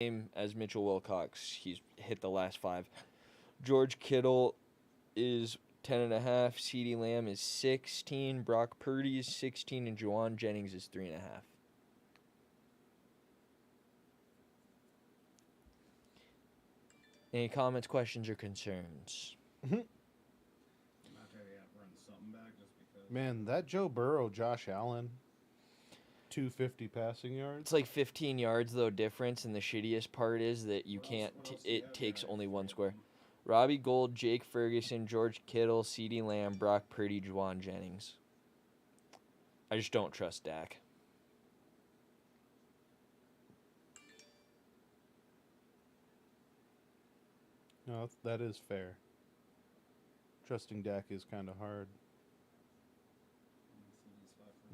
Same as Mitchell Wilcox. He's hit the last 5. George Kittle is 10.5. CeeDee Lamb is 16. Brock Purdy is 16, and Juwan Jennings is 3.5. Any comments, questions, or concerns? Man, that Joe Burrow, Josh Allen, 250 passing yards. It's like 15 yards though difference, and the shittiest part is that you can't. It takes only one square. Robbie Gould, Jake Ferguson, George Kittle, CeeDee Lamb, Brock Purdy, Juwan Jennings. I just don't trust Dak. No, that is fair. Trusting Dak is kind of hard.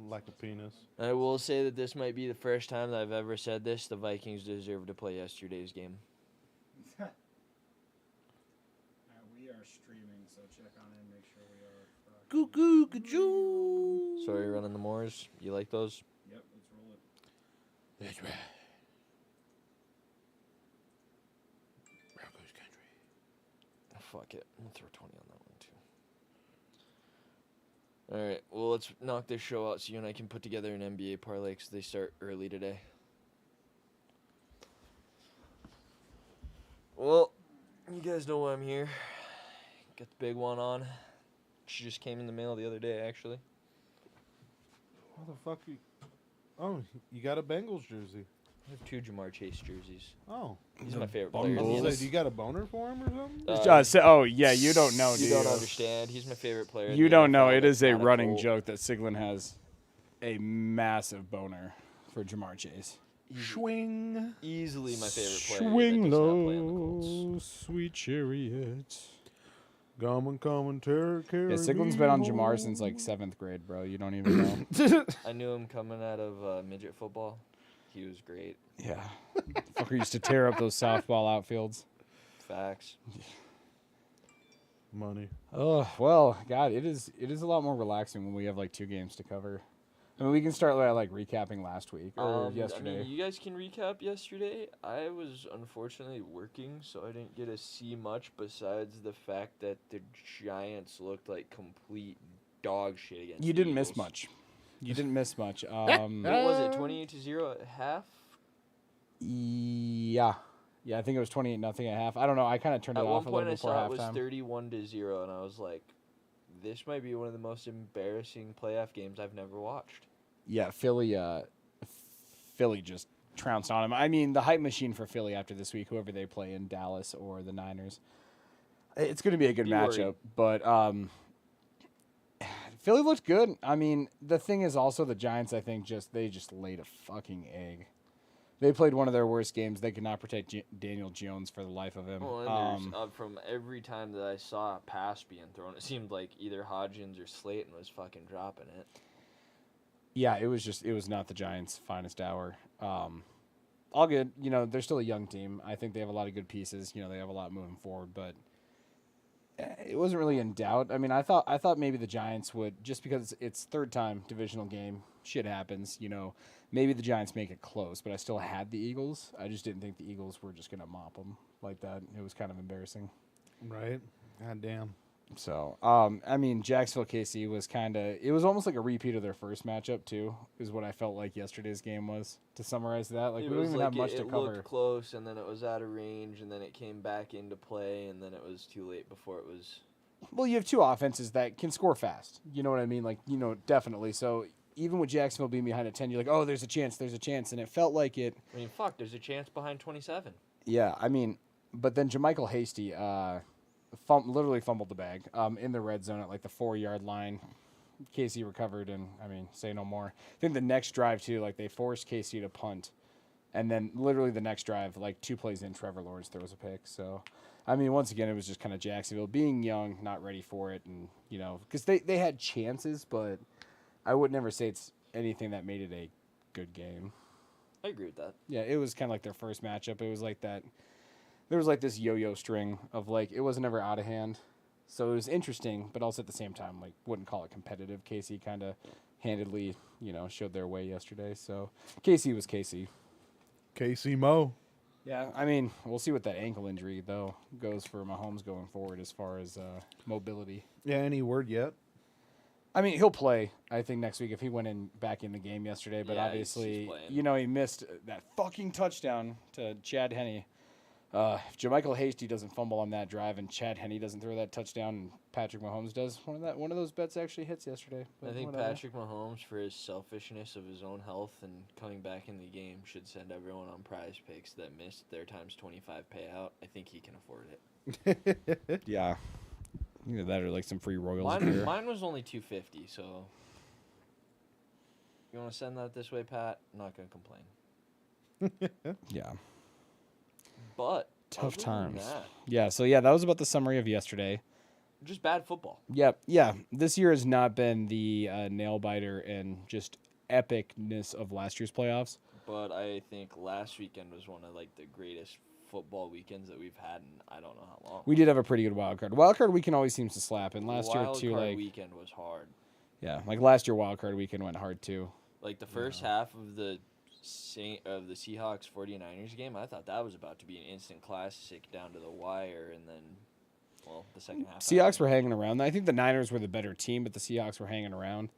Like a penis. I will say that this might be the first time that I've ever said this. The Vikings deserve to play yesterday's game. We are streaming, so check on it and make sure we are. Goo goo gajoo. Sorry, running the Moors. You like those? Yep, let's roll it. That's right. Broncos country. Fuck it. I'll throw 20 on that one, too. All right. Well, let's knock this show out so you and I can put together an NBA parlay because they start early today. Well, you guys know why I'm here. Got the big one on. She just came in the mail the other day, actually. How the fuck you... Oh, you got a Bengals jersey. I have 2 Jamar Chase jerseys. Oh. He's my favorite player in the Bengals. NFL. You got a boner for him or something? You don't know, do You you? don't understand. He's my favorite player. in You the don't know. NFL. It is a Not running Colt. joke that Siglin has a massive boner for Jamar Chase. Swing. Easily my favorite player. Swing that does not play on the Colts. low, sweet chariot. Commentary. Yeah, Siglin's been on Jamar since like 7th grade, bro. You don't even know. I knew him coming out of midget football. He was great. Yeah. Fucker used to tear up those softball outfields. Facts. Money. Oh, well, God, it is a lot more relaxing when we have like 2 games to cover. I mean, we can start like recapping last week or yesterday. I mean, you guys can recap yesterday. I was unfortunately working, so I didn't get to see much besides the fact that the Giants looked like complete dog shit against You the didn't miss Eagles. much. You didn't miss much. What was it, 28-0 at half? Yeah. Yeah, I think it was 28-0 at half. I don't know. I kind of turned it At one off a point little I before saw it was halftime. 31-0, and I was like, this might be one of the most embarrassing playoff games I've never watched. Yeah, Philly just trounced on him. I mean, the hype machine for Philly after this week, whoever they play in Dallas or the Niners, it's going to be a good Be worried. matchup. But Philly looked good. I mean, the thing is also the Giants, I think, they just laid a fucking egg. They played one of their worst games. They could not protect Daniel Jones for the life of him. Well, and there's, from every time that I saw a pass being thrown, it seemed like either Hodgins or Slayton was fucking dropping it. Yeah, it was not the Giants' finest hour. All good. You know, they're still a young team. I think they have a lot of good pieces. You know, they have a lot moving forward, but it wasn't really in doubt. I mean, I thought maybe the Giants would, just because it's third time divisional game. Shit happens. You know, maybe the Giants make it close, but I still had the Eagles. I just didn't think the Eagles were just gonna mop them like that. It was kind of embarrassing. Right. God damn. So, I mean, Jacksonville KC was it was almost like a repeat of their first matchup too, is what I felt like yesterday's game was. To summarize that, like, It we don't was even have much to it cover. looked close, and then it was out of range, and then it came back into play, and then it was too late before it was. Well, you have 2 offenses that can score fast. You know what I mean? Like, you know, definitely. So even with Jacksonville being behind at 10, you're like, oh, there's a chance, and it felt like it. I mean, fuck, there's a chance behind 27. Yeah, I mean, but then JaMychal Hasty literally fumbled the bag in the red zone at like the 4-yard line. KC recovered, and I mean, say no more. I think the next drive too, like they forced KC to punt, and then literally the next drive, like 2 plays in, Trevor Lawrence throws a pick. So, I mean, once again, it was just kind of Jacksonville being young, not ready for it, and you know, because they had chances, but I would never say it's anything that made it a good game. I agree with that. Yeah, it was kind of like their first matchup. It was like that. There was like this yo-yo string of like it wasn't ever out of hand, so it was interesting, but also at the same time, like wouldn't call it competitive. KC kind of handedly, you know, showed their way yesterday. So KC was KC. KC Mo. Yeah, I mean, we'll see what that ankle injury though goes for Mahomes going forward as far as mobility. Yeah, any word yet? I mean, he'll play. I think next week if he went back in the game yesterday, but Yeah, he's obviously, playing. he missed that fucking touchdown to Chad Henne. If JaMychal Hasty doesn't fumble on that drive and Chad Henne doesn't throw that touchdown and Patrick Mahomes does, one of those bets actually hits yesterday. I but think whatever. Patrick Mahomes, for his selfishness of his own health and coming back in the game, should send everyone on Prize Picks that missed their times 25 payout. I think he can afford it. Yeah. Either that or like some free Royals gear. Mine was only 250, so you want to send that this way, Pat? I'm not gonna complain. Yeah. But Tough other than times. that, Yeah, so yeah, that was about the summary of yesterday. just bad football. Yeah. This year has not been the nail biter and just epicness of last year's playoffs. But I think last weekend was one of like the greatest football weekends that we've had in I don't know how long. We did have a pretty good wild card. Wild card weekend always seems to slap, and last year Wild too, card like weekend was hard. yeah, like last year wild card weekend went hard too. Like the first half of the Seahawks 49ers game, I thought that was about to be an instant classic down to the wire, and then, well, the second half. Seahawks were hanging around. I think the Niners were the better team, but the Seahawks were hanging around,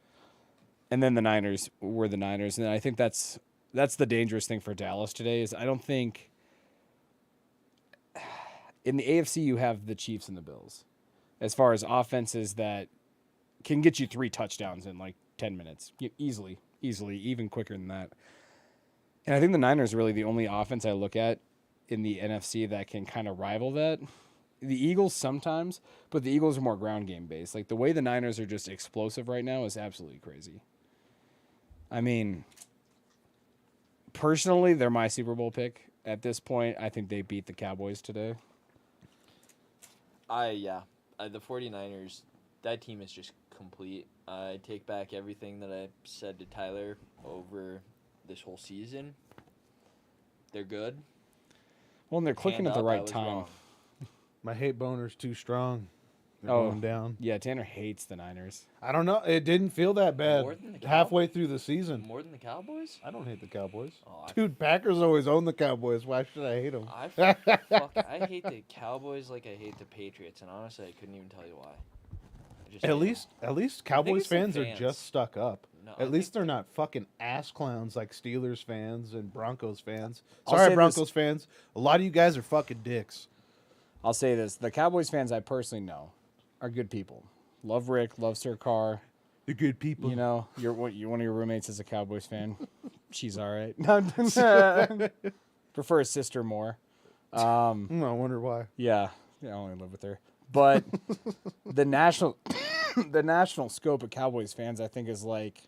and then the Niners were the Niners, and I think that's the dangerous thing for Dallas today is I don't think in the AFC you have the Chiefs and the Bills as far as offenses that can get you 3 touchdowns in like 10 minutes easily, even quicker than that. And I think the Niners are really the only offense I look at in the NFC that can kind of rival that. The Eagles sometimes, but the Eagles are more ground game based. Like the way the Niners are just explosive right now is absolutely crazy. I mean, personally, they're my Super Bowl pick. At this point, I think they beat the Cowboys today. The 49ers, that team is just complete. I take back everything that I said to Tyler over this whole season. They're good. Well, and they're clicking Hand at the up, I right was time. wrong. My hate boner's too strong. They're Oh. going down. Yeah, Tanner hates the Niners. I don't know. It didn't feel that bad More than the halfway through the season. More than the Cowboys? I don't hate the Cowboys. Oh, Dude, Packers always own the Cowboys. Why should I hate them? I hate the Cowboys like I hate the Patriots, and honestly, I couldn't even tell you why. I just hate 'em. At least Cowboys it's the fans are fans. just stuck up. No, I At least think- they're not fucking ass clowns like Steelers fans and Broncos fans. I'll Sorry, say Broncos fans. A lot of you guys are fucking dicks. I'll say this: the Cowboys fans I personally know are good people. Love Rick, love Sir Carr. They're good people. You know, one of your roommates is a Cowboys fan. She's all right. Prefer his sister more. I wonder why. Yeah, I only live with her. But the national, the national scope of Cowboys fans, I think, is like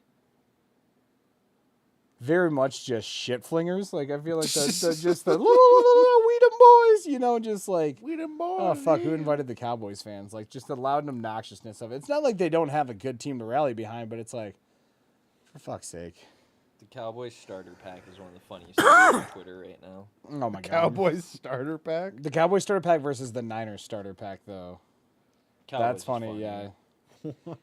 very much just shit flingers. Like I feel like just the we them boys, you know, just like We them boys. oh fuck, who yeah. invited the Cowboys fans? Like just the loud obnoxiousness of it. It's not like they don't have a good team to rally behind, but it's like, for fuck's sake. The Cowboys starter pack is one of the funniest things on Twitter right now. Oh my god. Cowboys starter pack. The Cowboys starter pack versus the Niners starter pack though. Cowboys That's is funny, yeah.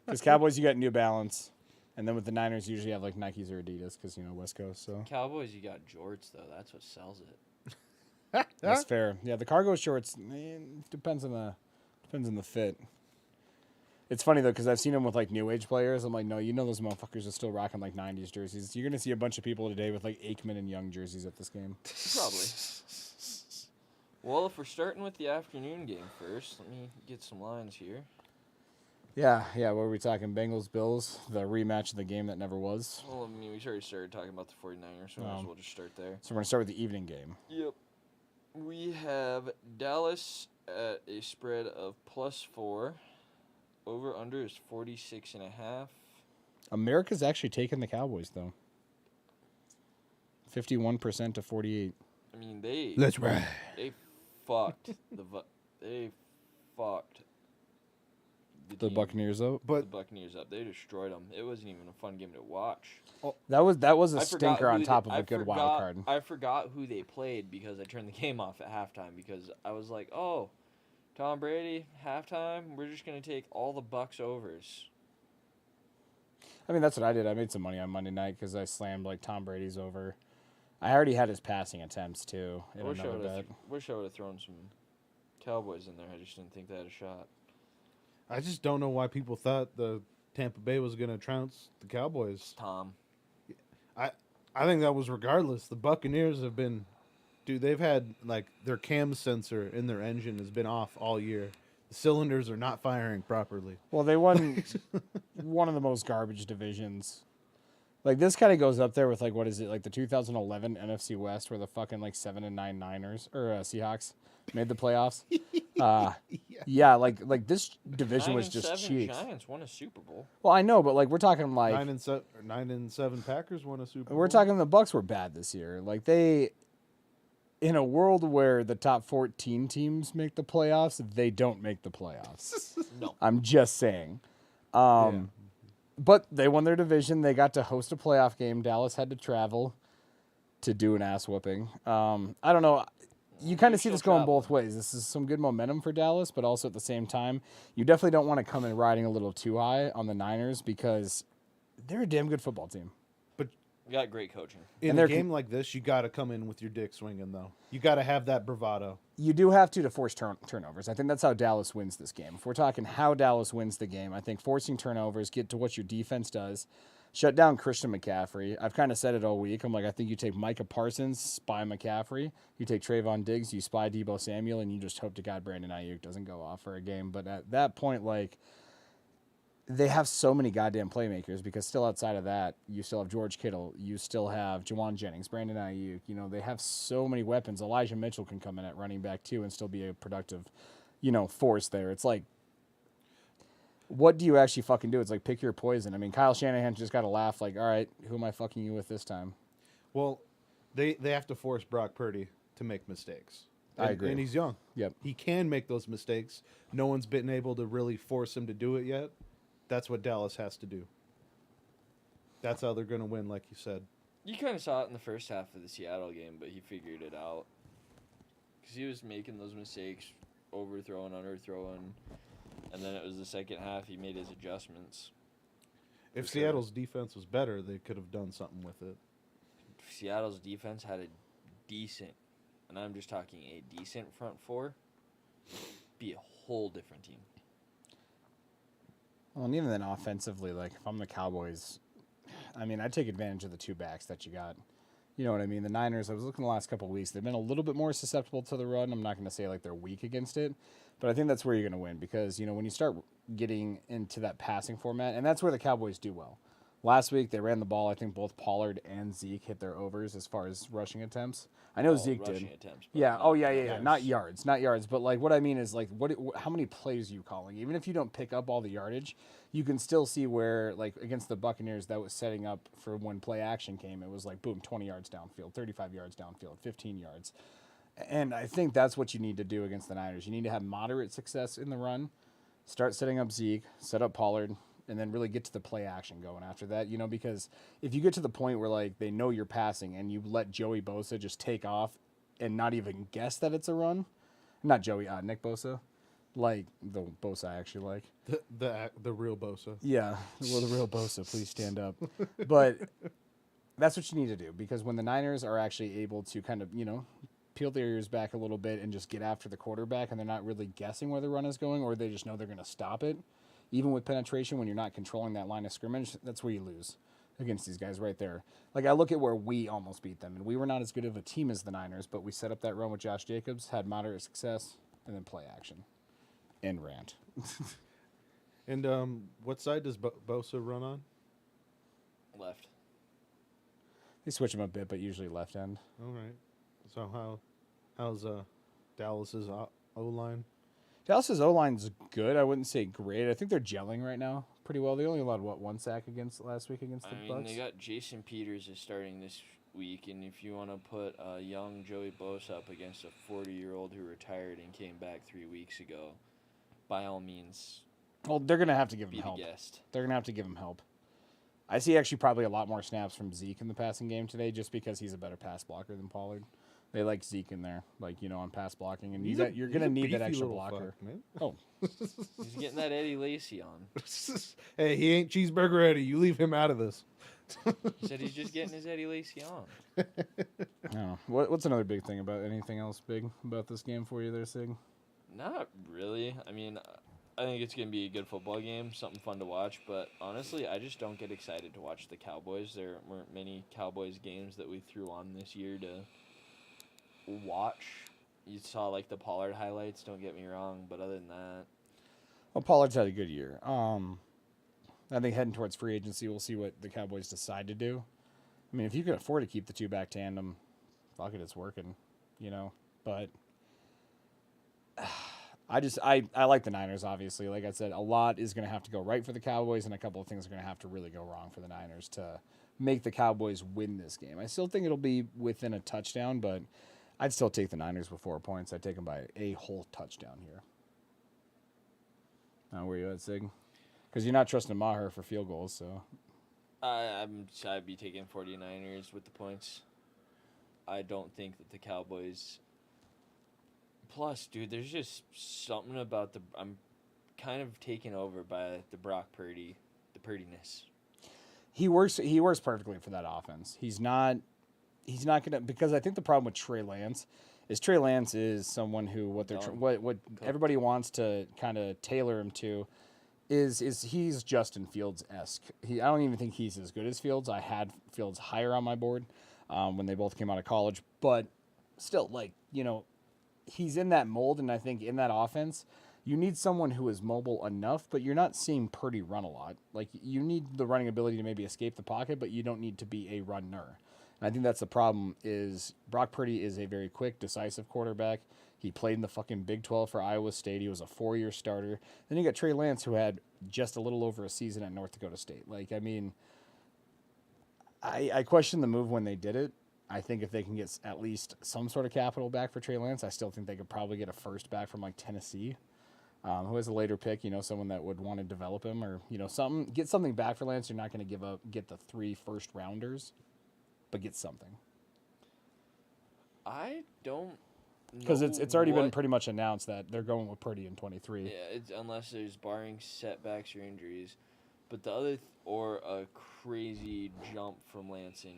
Because Cowboys, you got New Balance, and then with the Niners, you usually have like Nikes or Adidas, because West Coast. So Cowboys, you got jorts though. That's what sells it. that's fair. Yeah, the cargo shorts depends on the fit. It's funny though, because I've seen them with like new age players. I'm like, no, those motherfuckers are still rocking like '90s jerseys. You're gonna see a bunch of people today with like Aikman and Young jerseys at this game. Probably. Well, if we're starting with the afternoon game first, let me get some lines here. Yeah. What were we talking? Bengals, Bills, the rematch of the game that never was. Well, I mean, we already started talking about the 49ers, so might as well just start there. So we're gonna start with the evening game. Yep. We have Dallas at a spread of +4. Over under is 46.5. America's actually taking the Cowboys though. 51% to 48. I mean, they Let's ride. they fucked they fucked The team- Buccaneers out. the But Buccaneers up. They destroyed them. It wasn't even a fun game to watch. That was a I forgot stinker on who top they- of a I good forgot- wild card. I forgot who they played because I turned the game off at halftime because I was like, oh, Tom Brady, halftime, we're just going to take all the Bucks overs. I mean, that's what I did. I made some money on Monday night because I slammed like Tom Brady's over. I already had his passing attempts too I in wish I another would bet. have. Wish I would have thrown some Cowboys in there. I just didn't think they had a shot. I just don't know why people thought the Tampa Bay was going to trounce the Cowboys. Tom. I think that was regardless. The Buccaneers have been, dude, they've had like their cam sensor in their engine has been off all year. The cylinders are not firing properly. Well, they won one of the most garbage divisions. Like this kind of goes up there with like what is it like the 2011 NFC West where the fucking like 7-9 Niners or Seahawks made the playoffs. Yeah, like this division 9 was and just 7 cheeks. Giants won a Super Bowl. Well, I know, but like we're talking like 9-7 Packers won a Super Bowl. we're talking the Bucks were bad this year. Like they, in a world where the top 14 teams make the playoffs, they don't make the playoffs. No. I'm just saying. Yeah. But they won their division. They got to host a playoff game. Dallas had to travel to do an ass whooping. I don't know. You kind of see this going both ways. This is some good momentum for Dallas, but also at the same time, you definitely don't want to come in riding a little too high on the Niners because they're a damn good football team. We got great coaching. In And a they're game like this, you got to come in with your dick swinging, though. You got to have that bravado. You do have to force turnovers. I think that's how Dallas wins this game. If we're talking how Dallas wins the game, I think forcing turnovers, get to what your defense does, shut down Christian McCaffrey. I've kind of said it all week. I'm like, I think you take Micah Parsons, spy McCaffrey. You take Trayvon Diggs, you spy Debo Samuel, and you just hope to God Brandon Ayuk doesn't go off for a game. But at that point, like, they have so many goddamn playmakers because still outside of that, you still have George Kittle, you still have Jawan Jennings, Brandon Ayuk. You know, they have so many weapons. Elijah Mitchell can come in at running back too and still be a productive, force there. It's like, what do you actually fucking do? It's like pick your poison. I mean, Kyle Shanahan just got to laugh like, all right, who am I fucking you with this time? Well, they have to force Brock Purdy to make mistakes. I agree. And he's young. Yep. He can make those mistakes. No one's been able to really force him to do it yet. That's what Dallas has to do. That's how they're going to win, like you said. You kind of saw it in the first half of the Seattle game, but he figured it out. Because he was making those mistakes, overthrowing, underthrowing. And then it was the second half, he made his adjustments. If For sure. Seattle's defense was better, they could have done something with it. Seattle's defense had a decent, and I'm just talking a decent front four, be a whole different team. Well, and even then offensively, like if I'm the Cowboys, I mean, I'd take advantage of the two backs that you got. You know what I mean? The Niners, I was looking the last couple of weeks, they've been a little bit more susceptible to the run. I'm not going to say like they're weak against it, but I think that's where you're going to win because, when you start getting into that passing format, and that's where the Cowboys do well. Last week, they ran the ball. I think both Pollard and Zeke hit their overs as far as rushing attempts. I know Zeke did. Rushing attempts, but Yeah. not Oh, yeah. yards. Not yards. But like, what I mean is like, how many plays are you calling? Even if you don't pick up all the yardage, you can still see where like against the Buccaneers that was setting up for when play action came. It was like boom, 20 yards downfield, 35 yards downfield, 15 yards. And I think that's what you need to do against the Niners. You need to have moderate success in the run, start setting up Zeke, set up Pollard, and then really get to the play action going after that, because if you get to the point where like they know you're passing and you let Joey Bosa just take off and not even guess that it's a run, not Joey, Nick Bosa, like the Bosa I actually like. The real Bosa. Yeah, well, the real Bosa, please stand up. But that's what you need to do because when the Niners are actually able to kind of, peel their ears back a little bit and just get after the quarterback and they're not really guessing where the run is going or they just know they're going to stop it, even with penetration, when you're not controlling that line of scrimmage, that's where you lose against these guys right there. Like, I look at where we almost beat them, and we were not as good of a team as the Niners, but we set up that run with Josh Jacobs, had moderate success, and then play action. End rant. And what side does Bosa run on? Left. They switch him a bit, but usually left end. All right. So how's Dallas's O-line? Dallas's O-line's good. I wouldn't say great. I think they're gelling right now pretty well. They only allowed, one sack last week against the Bucks? They got Jason Peters is starting this week, and if you want to put a young Joey Bosa up against a 40-year-old who retired and came back 3 weeks ago, by all means, Well, they're going to have to give him be the help. guest. They're going to have to give him help. I see actually probably a lot more snaps from Zeke in the passing game today just because he's a better pass blocker than Pollard. They like Zeke in there, on pass blocking, and you're going to need that extra blocker. Fuck, man. Oh, He's getting that Eddie Lacy on. Hey, he ain't Cheeseburger Eddie. You leave him out of this. He said he's just getting his Eddie Lacy on. I don't know. What's another big thing about anything else big about this game for you there, Sig? Not really. I mean, I think it's going to be a good football game, something fun to watch. But honestly, I just don't get excited to watch the Cowboys. There weren't many Cowboys games that we threw on this year to watch. You saw like the Pollard highlights, don't get me wrong. But other than that, Well, Pollard's had a good year. I think heading towards free agency, we'll see what the Cowboys decide to do. I mean, if you can afford to keep the two back tandem, fuck it, it's working, you know. But I like the Niners, obviously. Like I said, a lot is going to have to go right for the Cowboys, and a couple of things are going to have to really go wrong for the Niners to make the Cowboys win this game. I still think it'll be within a touchdown, but I'd still take the Niners with 4 points. I'd take them by a whole touchdown here. Where you at, Sig? Because you're not trusting Maher for field goals, so. I'd be taking 49ers with the points. I don't think that the Cowboys. Plus, dude, there's just something about I'm kind of taken over by the Brock Purdy, the Purdiness. He works perfectly for that offense. He's not gonna, because I think the problem with Trey Lance is someone who what everybody wants to kind of tailor him to is he's Justin Fields-esque. I don't even think he's as good as Fields. I had Fields higher on my board when they both came out of college, but still, like, you know, he's in that mold, and I think in that offense, you need someone who is mobile enough, but you're not seeing Purdy run a lot. Like, you need the running ability to maybe escape the pocket, but you don't need to be a runner. And I think that's the problem is Brock Purdy is a very quick, decisive quarterback. He played in the fucking Big 12 for Iowa State. He was a 4-year starter. Then you got Trey Lance, who had just a little over a season at North Dakota State. Like, I mean, I question the move when they did it. I think if they can get at least some sort of capital back for Trey Lance, I still think they could probably get a first back from, like, Tennessee, who has a later pick, you know, someone that would want to develop him or, you know, get something back for Lance. You're not going to get the 3 first-rounders, but get something. I don't. Because it's already been pretty much announced that they're going with Purdy in 23. Yeah, it's unless there's barring setbacks or injuries, but the other or a crazy jump from Lance in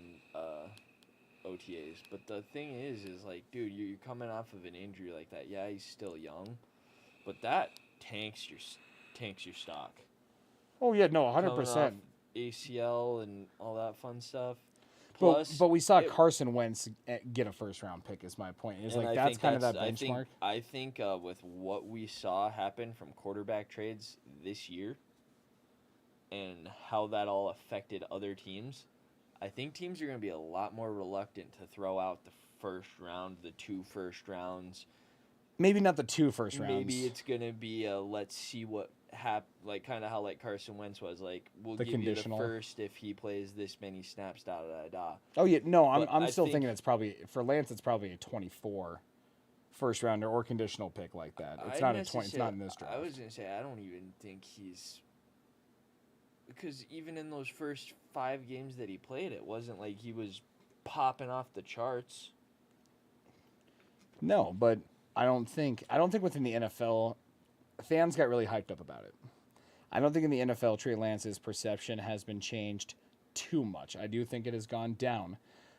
OTAs. But the thing is like, dude, you're coming off of an injury like that. Yeah, he's still young, but that tanks your stock. Oh yeah, no, 100%. Coming off ACL and all that fun stuff. Plus, but we saw Carson Wentz get a first-round pick, is my point. It's like that's kind of that benchmark. I think with what we saw happen from quarterback trades this year and how that all affected other teams, I think teams are going to be a lot more reluctant to throw out the first round, the 2 first rounds. Maybe not the 2 first rounds. Maybe it's going to be let's see what like kind of how like Carson Wentz was like, we'll the give conditional. you the first if he plays this many snaps, da da da. Oh yeah, no, I'm still think thinking it's probably for Lance. It's probably a 24 first rounder or conditional pick like that. It's not a 20. It's not in this draft. I was gonna say I don't even think because even in those first 5 games that he played, it wasn't like he was popping off the charts. No, but I don't think within the NFL, fans got really hyped up about it. I don't think in the NFL, Trey Lance's perception has been changed too much. I do think it has gone down,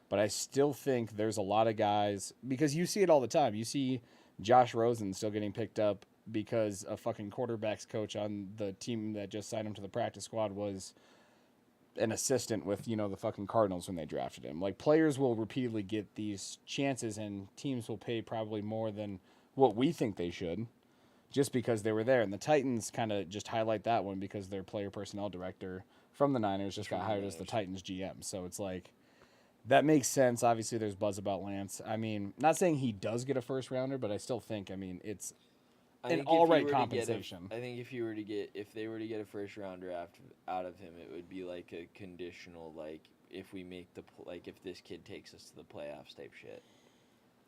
but I still think there's a lot of guys, because you see it all the time. You see Josh Rosen still getting picked up because a fucking quarterback's coach on the team that just signed him to the practice squad was an assistant with, you know, the fucking Cardinals when they drafted him. Like, players will repeatedly get these chances, and teams will pay probably more than what we think they should just because they were there. And the Titans kind of just highlight that one because their player personnel director from the Niners just got hired as the Titans GM. So it's like, that makes sense. Obviously, there's buzz about Lance. I mean, not saying he does get a first rounder, but I still think, I mean, it's an all right compensation. I think if they were to get a first rounder out of him, it would be like a conditional, like if we make if this kid takes us to the playoffs type shit.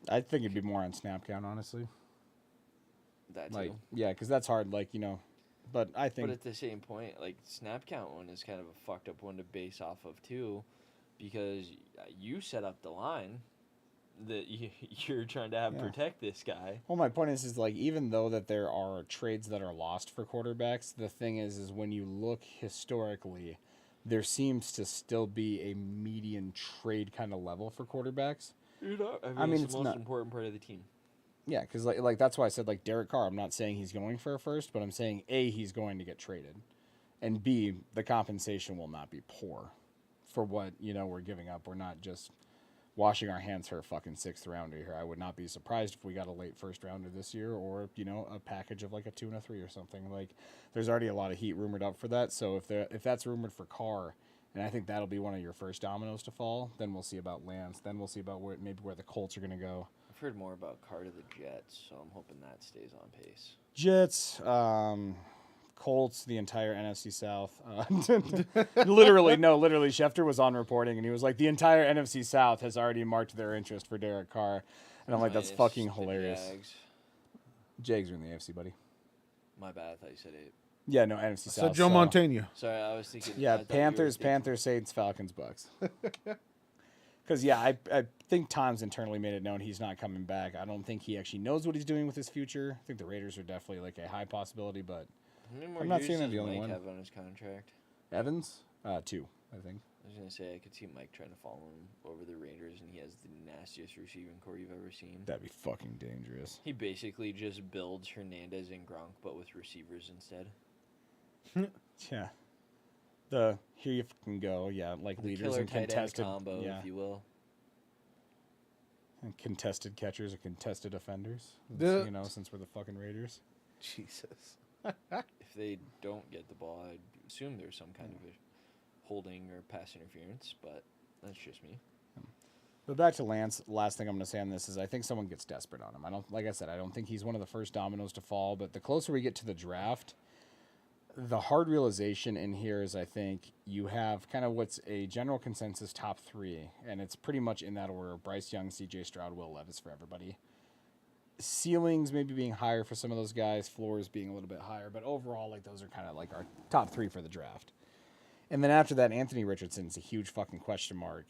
I think it'd be more on snap count, honestly. That too. Like, yeah, because that's hard, like, you know. But I think. But at the same point, like, snap count one is kind of a fucked up one to base off of too, because you set up the line that you're trying to have protect this guy. Well, my point is like, even though that there are trades that are lost for quarterbacks, the thing is when you look historically, there seems to still be a median trade kind of level for quarterbacks. I mean, it's the most not- important part of the team. Yeah, because like that's why I said like Derek Carr. I'm not saying he's going for a first, but I'm saying A, he's going to get traded, and B, the compensation will not be poor for what we're giving up. We're not just washing our hands for a fucking 6th rounder here. I would not be surprised if we got a late 1st rounder this year, or a package of like a 2 and a 3 or something. Like there's already a lot of heat rumored up for that. So if that's rumored for Carr, and I think that'll be one of your first dominoes to fall, then we'll see about Lance. Then we'll see about where the Colts are going to go. I've heard more about Carr to the Jets, so I'm hoping that stays on pace. Jets, Colts, the entire NFC South. Literally, Schefter was on reporting, and he was like, the entire NFC South has already marked their interest for Derek Carr. And I'm like, that's Minus fucking the hilarious. Jags. Jags are in the AFC, buddy. My bad. I thought you said it. Yeah, no, NFC So South. Joe Montana. Sorry, I was thinking. I Yeah, thought you were Panthers, thinking- Saints, Falcons, Bucks. Because, yeah, I think Tom's internally made it known he's not coming back. I don't think he actually knows what he's doing with his future. I think the Raiders are definitely like a high possibility, but How many more I'm not years saying they're does the only Mike one. have on his contract? Evans, 2, I think. I was gonna say I could see Mike trying to follow him over the Raiders, and he has the nastiest receiving core you've ever seen. That'd be fucking dangerous. He basically just builds Hernandez and Gronk, but with receivers instead. Yeah. Here you fucking go. Yeah, like The leaders killer and tight end contested. combo, Yeah. if you will. And contested catchers and contested offenders. The- Since we're the fucking Raiders. Jesus. If they don't get the ball, I'd assume there's some kind of a holding or pass interference, but that's just me. But back to Lance, last thing I'm going to say on this is I think someone gets desperate on him. Like I said, I don't think he's one of the first dominoes to fall, but the closer we get to the draft, the hard realization in here is I think you have kind of what's a general consensus top 3, and it's pretty much in that order: Bryce Young, CJ Stroud, Will Levis for everybody. Ceilings maybe being higher for some of those guys, floors being a little bit higher, but overall, like those are kind of like our top 3 for the draft. And then after that, Anthony Richardson's a huge fucking question mark.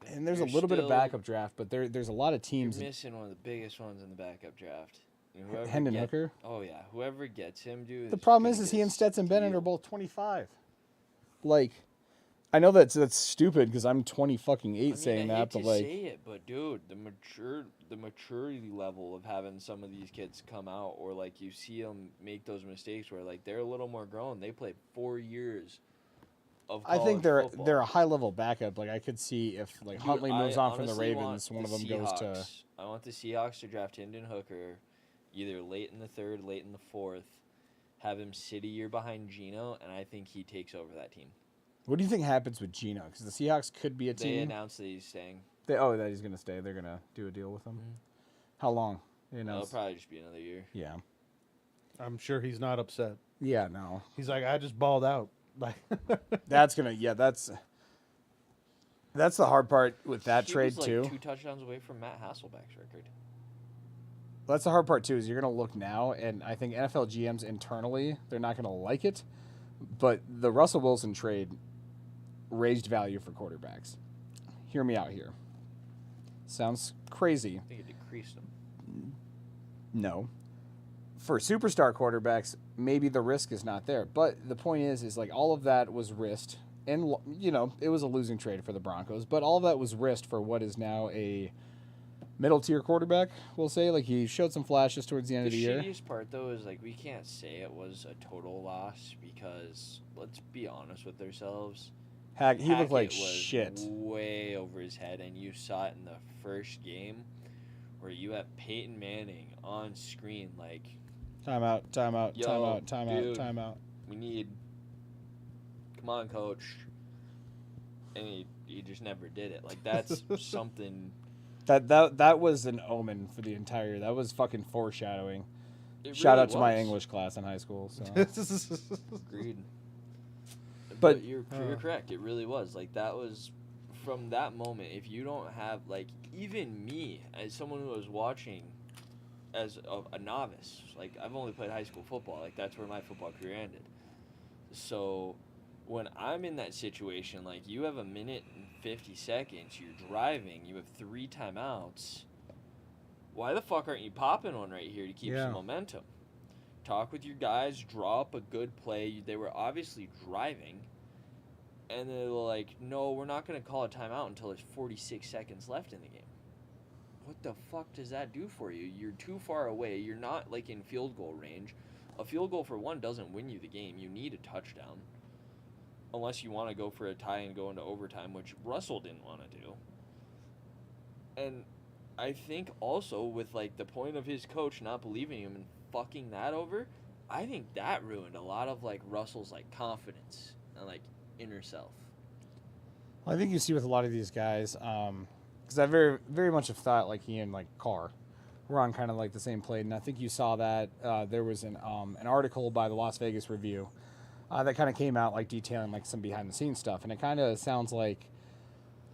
And there's a You're little bit of still- backup draft, but there's a lot of You're teams. missing one of the biggest ones in the backup draft. And whoever Hendon get- Hooker. Oh yeah, whoever gets him, dude. The is problem gonna is get he a and Stetson Bennett steal. are both 25. Like, I know that's stupid because I'm 20 fucking 8 saying I hate that, but to like, say it, but dude, the maturity level of having some of these kids come out, or like you see them make those mistakes where like they're a little more grown. They played 4 years of I think college they're a football. high level backup. Like I could see if like Dude, Huntley moves I on from the honestly want Ravens, one of the them goes to. Seahawks- I want the Seahawks to draft Hendon Hooker, either late in the 3rd, late in the 4th. Have him sit a year behind Geno, and I think he takes over that team. What do you think happens with Geno? Because the Seahawks could be a They team. announced that he's staying. That he's gonna stay. They're gonna do a deal with him. Mhm. How long? They It'll announced. probably just be another year. Yeah. I'm sure he's not upset. Yeah. No. He's like, I just balled out. Like, That's gonna. Yeah. That's the hard part with that He trade was, too. like 2 touchdowns away from Matt Hasselbeck's record. That's the hard part too. Is you're gonna look now, and I think NFL GMs internally they're not gonna like it, but the Russell Wilson trade raised value for quarterbacks. Hear me out here. Sounds crazy. I think it decreased him. No. For superstar quarterbacks, maybe the risk is not there. But the point is like all of that was risked, and it was a losing trade for the Broncos. But all of that was risked for what is now a middle tier quarterback. We'll say like he showed some flashes towards the end The of the year. shittiest part, though, is like we can't say it was a total loss because let's be honest with ourselves. He looked like Hackett was shit. way over his head, and you saw it in the first game where you have Peyton Manning on screen. Like Timeout. Yo, dude. Timeout. we need, come on, coach, and he just never did it. Like that's something. That was an omen for the entire. That was fucking foreshadowing. It Shout really out to my was. English class in high school. So. Agreed. But- you're correct. It really was. Like that was from that moment. If you don't have like even me as someone who was watching as a novice, like I've only played high school football. Like that's where my football career ended. So when I'm in that situation, like you have a minute and 50 seconds, you're driving, you have 3 timeouts. Why the fuck aren't you popping one right here to keep Yeah. some momentum? Talk with your guys, draw up a good play. They were obviously driving. And they're like, no, we're not going to call a timeout until there's 46 seconds left in the game. What the fuck does that do for you? You're too far away. You're not, like, in field goal range. A field goal, for one, doesn't win you the game. You need a touchdown. Unless you want to go for a tie and go into overtime, which Russell didn't want to do. And I think also with, like, the point of his coach not believing him and fucking that over, I think that ruined a lot of, like, Russell's, like, confidence and, like, inner self. I think you see with a lot of these guys, because I very, very much have thought like he and like Carr were on kind of like the same plate, and I think you saw that there was an article by the Las Vegas Review that kind of came out like detailing like some behind the scenes stuff, and it kind of sounds like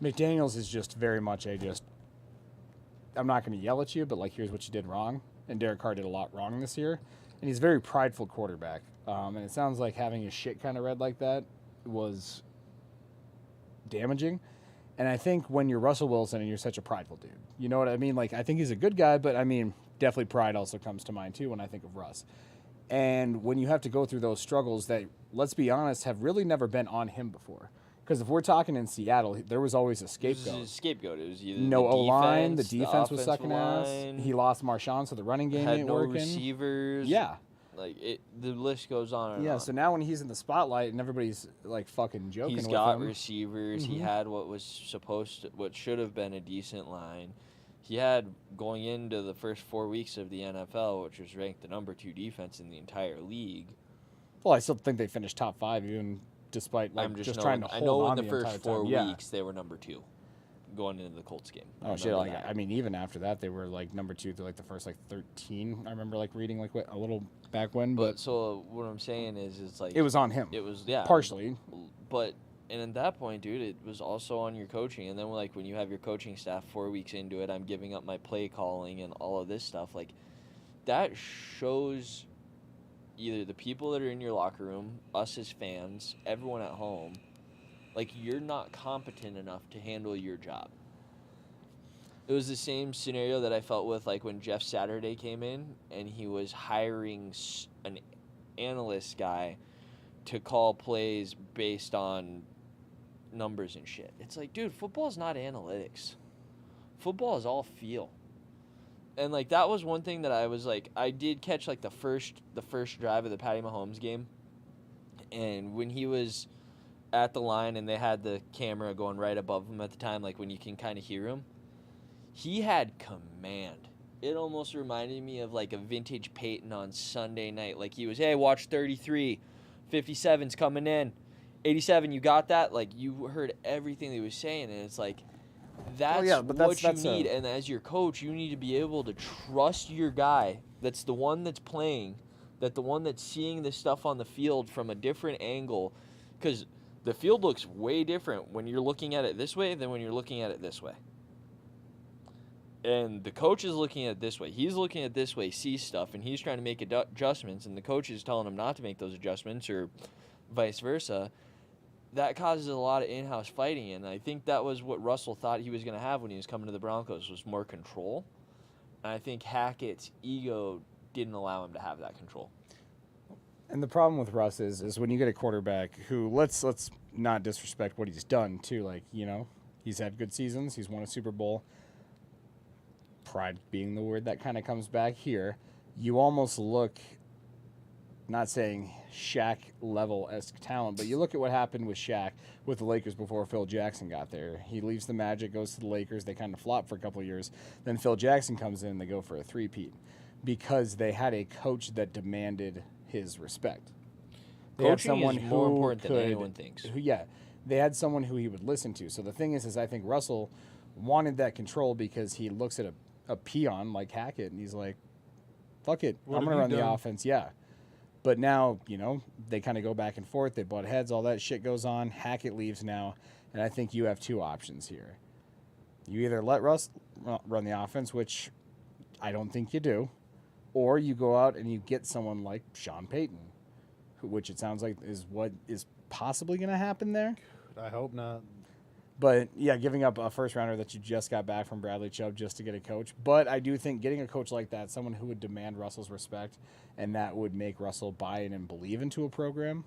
McDaniels is just very much I'm not going to yell at you, but like here's what you did wrong, and Derek Carr did a lot wrong this year, and he's a very prideful quarterback, and it sounds like having his shit kind of read like that was damaging. And I think when you're Russell Wilson and you're such a prideful dude, you know what I mean? Like, I think he's a good guy, but I mean, definitely pride also comes to mind too when I think of Russ. And when you have to go through those struggles that, let's be honest, have really never been on him before. Because if we're talking in Seattle, there was always a scapegoat. It was a scapegoat. It was either No O-line, the defense defense was sucking ass. line, He lost Marshawn, so the running game had ain't no working. receivers. Yeah. Like, the list goes on and Yeah, on. so now when he's in the spotlight and everybody's like fucking joking He's with got him. receivers. He Mhm. had what should have been a decent line. He had, going into the first 4 weeks of the NFL, which was ranked the number 2 defense in the entire league. Well, I still think they finished top 5 even despite like I'm just trying to I hold know on in the entire first 4 time. Yeah. weeks they were number 2 going into the Colts game. I Oh shit! remember Like that. I mean, even after that, they were like number 2 through like the first like 13. I remember like reading like a little back when, But so what I'm saying is, it's like it was on him. It was, yeah, partially. But and at that point, dude, it was also on your coaching. And then like when you have your coaching staff 4 weeks into it, I'm giving up my play calling and all of this stuff. Like, that shows either the people that are in your locker room, us as fans, everyone at home, like, you're not competent enough to handle your job. It was the same scenario that I felt with, like, when Jeff Saturday came in and he was hiring an analyst guy to call plays based on numbers and shit. It's like, dude, football's not analytics. Football is all feel. And, like, that was one thing that I was like, I did catch, like, the first drive of the Patty Mahomes game. And when he was at the line and they had the camera going right above him at the time, like when you can kind of hear him, he had command. It almost reminded me of like a vintage Peyton on Sunday night. Like, he was, hey, watch 33, 57's coming in, 87, you got that? Like, you heard everything he was saying, and it's like, that's what you need. And as your coach, you need to be able to trust your guy that's the one that's playing, that the one that's seeing the stuff on the field from a different angle, because the field looks way different when you're looking at it this way than when you're looking at it this way. And the coach is looking at it this way. He's looking at it this way, sees stuff, and he's trying to make adjustments, and the coach is telling him not to make those adjustments or vice versa. That causes a lot of in-house fighting, and I think that was what Russell thought he was going to have when he was coming to the Broncos, was more control. And I think Hackett's ego didn't allow him to have that control. And the problem with Russ is when you get a quarterback who, let's not disrespect what he's done too. Like, you know, he's had good seasons. He's won a Super Bowl. Pride being the word that kind of comes back here. You almost look, not saying Shaq level-esque talent, but you look at what happened with Shaq with the Lakers before Phil Jackson got there. He leaves the Magic, goes to the Lakers. They kind of flop for a couple of years. Then Phil Jackson comes in and they go for a three-peat because they had a coach that demanded his respect. They had Coaching someone is more who important than could- anyone thinks. Yeah, they had someone who he would listen to. So the thing is I think Russell wanted that control because he looks at a peon like Hackett and he's like, fuck it, What I'm have going to you run the done? offense, yeah. But now, you know, they kind of go back and forth. They butt heads, all that shit goes on. Hackett leaves now, and I think you have two options here. You either let Russ run the offense, which I don't think you do, or you go out and you get someone like Sean Payton, which it sounds like is what is possibly going to happen there. I hope not. But, yeah, giving up a first-rounder that you just got back from Bradley Chubb just to get a coach. But I do think getting a coach like that, someone who would demand Russell's respect, and that would make Russell buy in and believe into a program,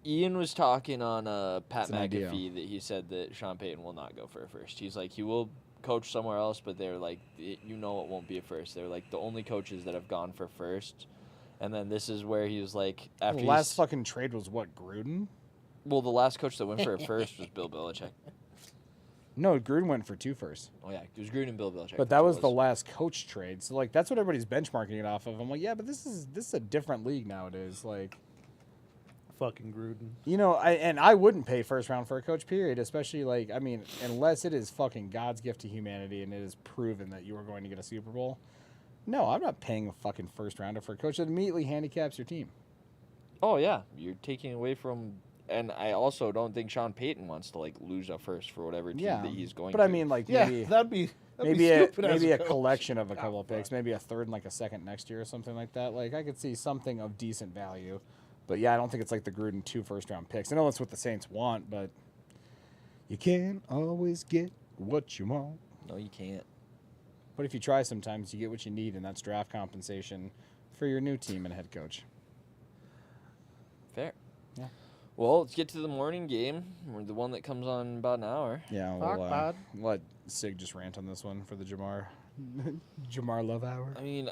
Ian was talking on Pat It's an idea. McAfee that he said that Sean Payton will not go for a first. He's like, he will coach somewhere else, but they're like, it won't be a first. They're like the only coaches that have gone for first. And then this is where he was like, after The last fucking trade was what, Gruden? well, the last coach that went for a first was Bill Belichick. No, Gruden went for 2 firsts. Oh yeah, it was Gruden and Bill Belichick. But that was the last coach trade. So like that's what everybody's benchmarking it off of. I'm like, yeah, but this is a different league nowadays. Like, Fucking Gruden. you know, I wouldn't pay first round for a coach, period. Especially like, I mean, unless it is fucking God's gift to humanity and it is proven that you are going to get a Super Bowl. No, I'm not paying a fucking first rounder for a coach that immediately handicaps your team. Oh yeah, you're taking away from. And I also don't think Sean Payton wants to like lose a first for whatever team Yeah, that he's going. but to. I mean, like Yeah, maybe that'd be maybe stupid as a coach. collection of a couple of fuck. picks, maybe a third and like a second next year or something like that. Like I could see something of decent value, but yeah, I don't think it's like the Gruden 2 first round picks. I know that's what the Saints want, but you can't always get what you want. No, you can't. But if you try, sometimes you get what you need, and that's draft compensation for your new team and head coach. Fair. Yeah. Well, let's get to the morning game, or the one that comes on in about an hour. Yeah, Fuck, bud. let Sig just rant on this one for the Jamar Love Hour. I mean,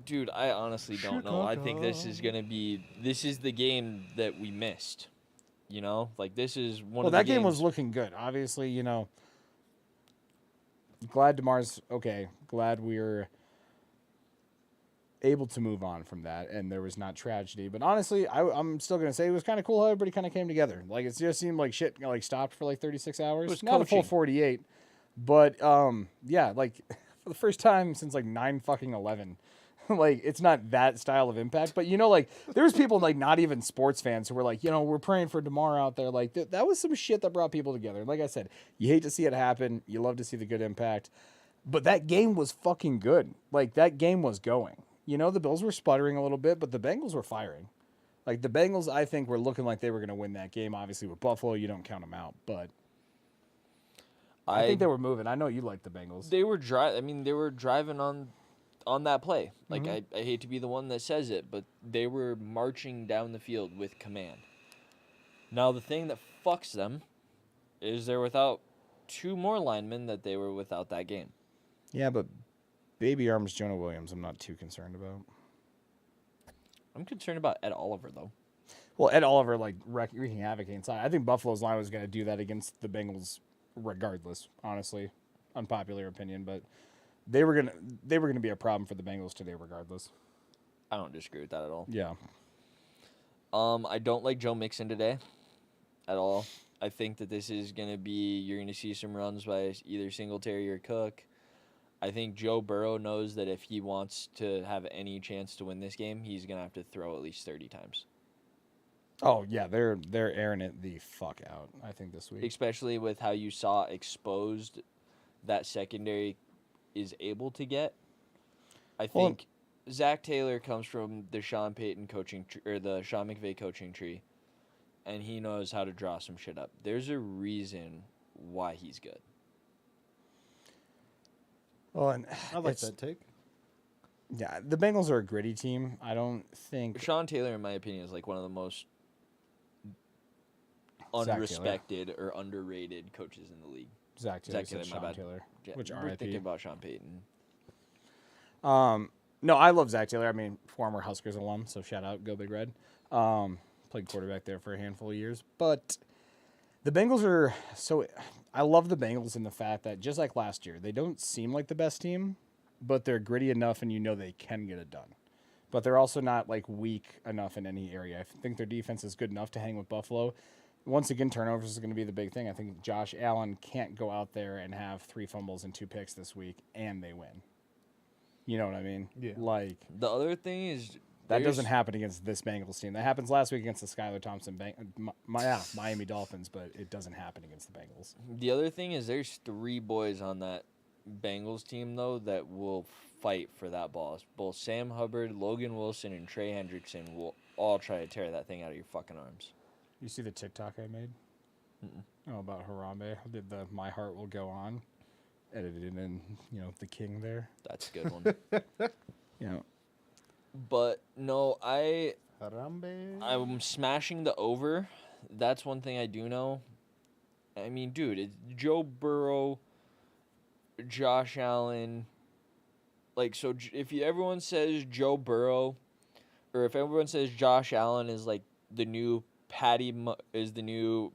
dude, I honestly don't know. I think this is the game that we missed. You know, like this is one Well, of the that game was games- looking good. Obviously, you know, glad DeMar's okay. Glad we're able to move on from that, and there was not tragedy. But honestly, I'm still gonna say it was kind of cool how everybody kind of came together. Like it just seemed like shit like stopped for like 36 hours. was Not a full coaching. 48, but yeah, like for the first time since like 9/11. Like it's not that style of impact, but you know, like there was people like not even sports fans who were like, you know, we're praying for DeMar out there. Like that was some shit that brought people together. Like I said, you hate to see it happen. You love to see the good impact, but that game was fucking good. Like that game was going. You know, the Bills were sputtering a little bit, but the Bengals were firing. Like the Bengals, I think, were looking like they were going to win that game. Obviously, with Buffalo, you don't count them out, but I think they were moving. I know you like the Bengals. They were they were driving on that play. Like I hate to be the one that says it, but they were marching down the field with command. Now the thing that fucks them is they're without 2 more linemen that they were without that game. Yeah, but baby arms Jonah Williams, I'm not too concerned about. I'm concerned about Ed Oliver though. Well, Ed Oliver like wreaking havoc inside. I think Buffalo's line was going to do that against the Bengals, regardless. Honestly, unpopular opinion, but they were gonna be a problem for the Bengals today, regardless. I don't disagree with that at all. Yeah, I don't like Joe Mixon today at all. I think that this is going to be, you're going to see some runs by either Singletary or Cook. I think Joe Burrow knows that if he wants to have any chance to win this game, he's going to have to throw at least 30 times. Oh yeah, they're airing it the fuck out. I think this week. Especially with how you saw exposed that secondary is able to get. I Well- think Zach Taylor comes from the Sean Payton coaching or the Sean McVay coaching tree, and he knows how to draw some shit up. There's a reason why he's good. Well, and I like it's- that take. Yeah, the Bengals are a gritty team. I don't think. Sean Taylor, in my opinion, is like one of the most Taylor. unrespected or underrated coaches in the league. Zach Taylor, Zach Taylor, my Sean bad. Taylor, Ja- which we're RIP. thinking about Sean Payton. No, I love Zach Taylor. I mean, former Huskers alum, so shout out, go Big Red. Played quarterback there for a handful of years, but the Bengals are so. I love the Bengals in the fact that just like last year, they don't seem like the best team, but they're gritty enough, and you know they can get it done. But they're also not like weak enough in any area. I think their defense is good enough to hang with Buffalo. Once again, turnovers is going to be the big thing. I think Josh Allen can't go out there and have 3 fumbles and 2 picks this week, and they win. You know what I mean? Yeah. Like, The other thing is that there's- doesn't happen against this Bengals team. That happens last week against the Skylar Thompson Miami Dolphins, but it doesn't happen against the Bengals. The other thing is there's 3 boys on that Bengals team, though, that will fight for that ball. Both Sam Hubbard, Logan Wilson, and Trey Hendrickson will all try to tear that thing out of your fucking arms. You see the TikTok I made? Oh, about Harambe. I did the My Heart Will Go On. Edited it in, you know, the king there. That's a good one. You know, But no, Harambe. I'm smashing the over that's one thing I do know. I mean, dude, it's Joe Burrow, Josh Allen. Like, so if everyone says Joe Burrow, or if everyone says Josh Allen is like the new is the new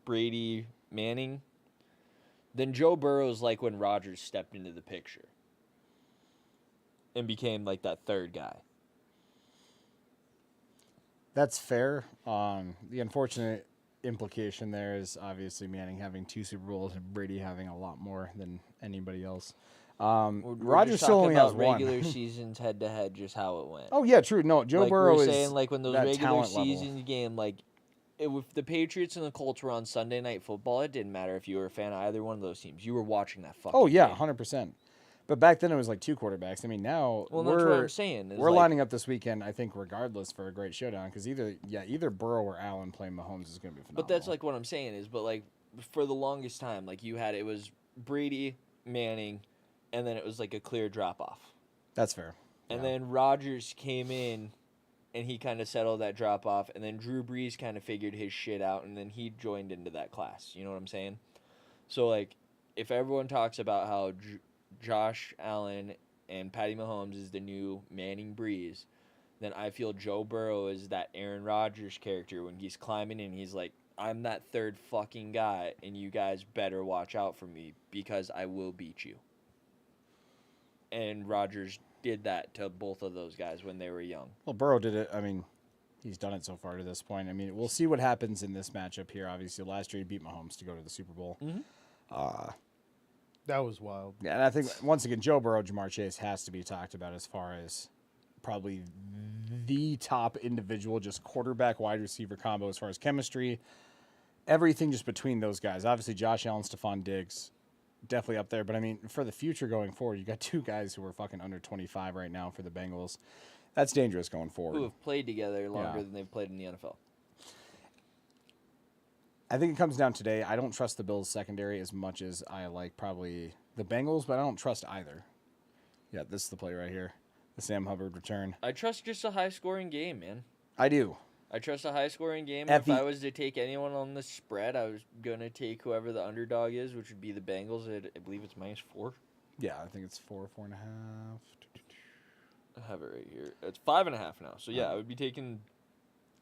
Brady Manning, then Joe Burrow is like when Rodgers stepped into the picture and became like that third guy. That's fair. The unfortunate implication there is obviously Manning having 2 Super Bowls and Brady having a lot more than anybody else. We're Rodgers just still talking only has about one. regular seasons head to head, just how it went. Oh yeah, true. No, Joe like Burrow we're is saying, like when those that regular talent level. season game, like if the Patriots and the Colts were on Sunday Night Football, it didn't matter if you were a fan of either one of those teams. You were watching that fucking. Oh yeah, game. 100%. But back then it was like 2 quarterbacks. I mean, now Well, that's what I'm saying. Is we're like, lining up this weekend, I think, regardless for a great showdown because either Burrow or Allen playing Mahomes is going to be phenomenal. But that's like what I'm saying is, but like for the longest time, like it was Brady, Manning, and then it was like a clear drop off. That's fair. And Yeah. then Rodgers came in, and he kind of settled that drop off, and then Drew Brees kind of figured his shit out, and then he joined into that class. You know what I'm saying? So like, if everyone talks about how Josh Allen and Patty Mahomes is the new Manning Brees, then I feel Joe Burrow is that Aaron Rodgers character when he's climbing in. He's like, I'm that third fucking guy, and you guys better watch out for me because I will beat you. And Rodgers did that to both of those guys when they were young. Well, Burrow did it. I mean, he's done it so far to this point. I mean, we'll see what happens in this matchup here. Obviously, last year he beat Mahomes to go to the Super Bowl. Mhm. That was wild. Yeah, and I think, once again, Joe Burrow, Jamar Chase has to be talked about as far as probably the top individual, just quarterback, wide receiver combo as far as chemistry. Everything just between those guys. Obviously, Josh Allen, Stephon Diggs, definitely up there. But, I mean, for the future going forward, you got 2 guys who are fucking under 25 right now for the Bengals. That's dangerous going forward. Who have played together longer Yeah. than they've played in the NFL. I think it comes down today. I don't trust the Bills secondary as much as I like probably the Bengals, but I don't trust either. Yeah, this is the play right here. The Sam Hubbard return. I trust just a high-scoring game, man. I do. I trust a high-scoring game. At If the- I was to take anyone on the spread, I was going to take whoever the underdog is, which would be the Bengals. I believe it's -4. Yeah, I think it's 4.5. I have it right here. It's 5.5 now. So, yeah, I would be taking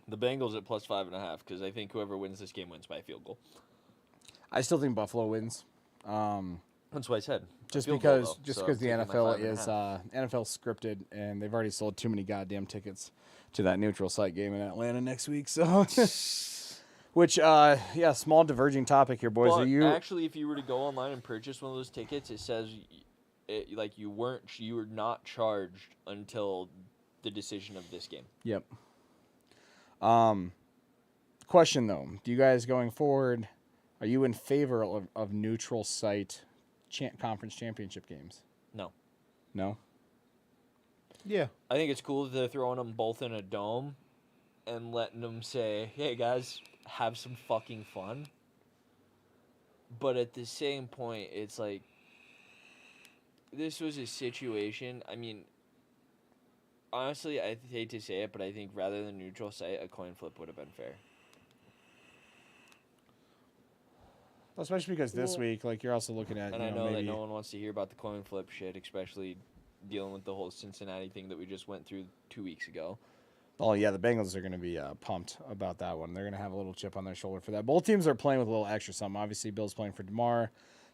the Bengals at +5.5 because I think whoever wins this game wins by a field goal. I still think Buffalo wins. That's what I said. Just Field goal, because though, just so because the I'm taking my NFL 5.5. is NFL scripted and they've already sold too many goddamn tickets to that neutral site game in Atlanta next week. So, which yeah, small diverging topic here, boys. But Are you actually, if you were to go online and purchase one of those tickets, it says like you were not charged until the decision of this game. Yep. Question though, do you guys going forward, are you in favor of neutral site conference championship games? No. No? Yeah. I think it's cool that they're throwing them both in a dome and letting them say, hey, guys, have some fucking fun. But at the same point, it's like, this was a situation, I mean, honestly, I hate to say it, but I think rather than neutral site, a coin flip would have been fair. Especially because this Well- week, like, you're also looking at, And I you know that maybe... no one wants to hear about the coin flip shit, especially dealing with the whole Cincinnati thing that we just went through 2 weeks ago. Oh, yeah, the Bengals are going to be pumped about that one. They're going to have a little chip on their shoulder for that. Both teams are playing with a little extra something. Obviously, Bill's playing for DeMar.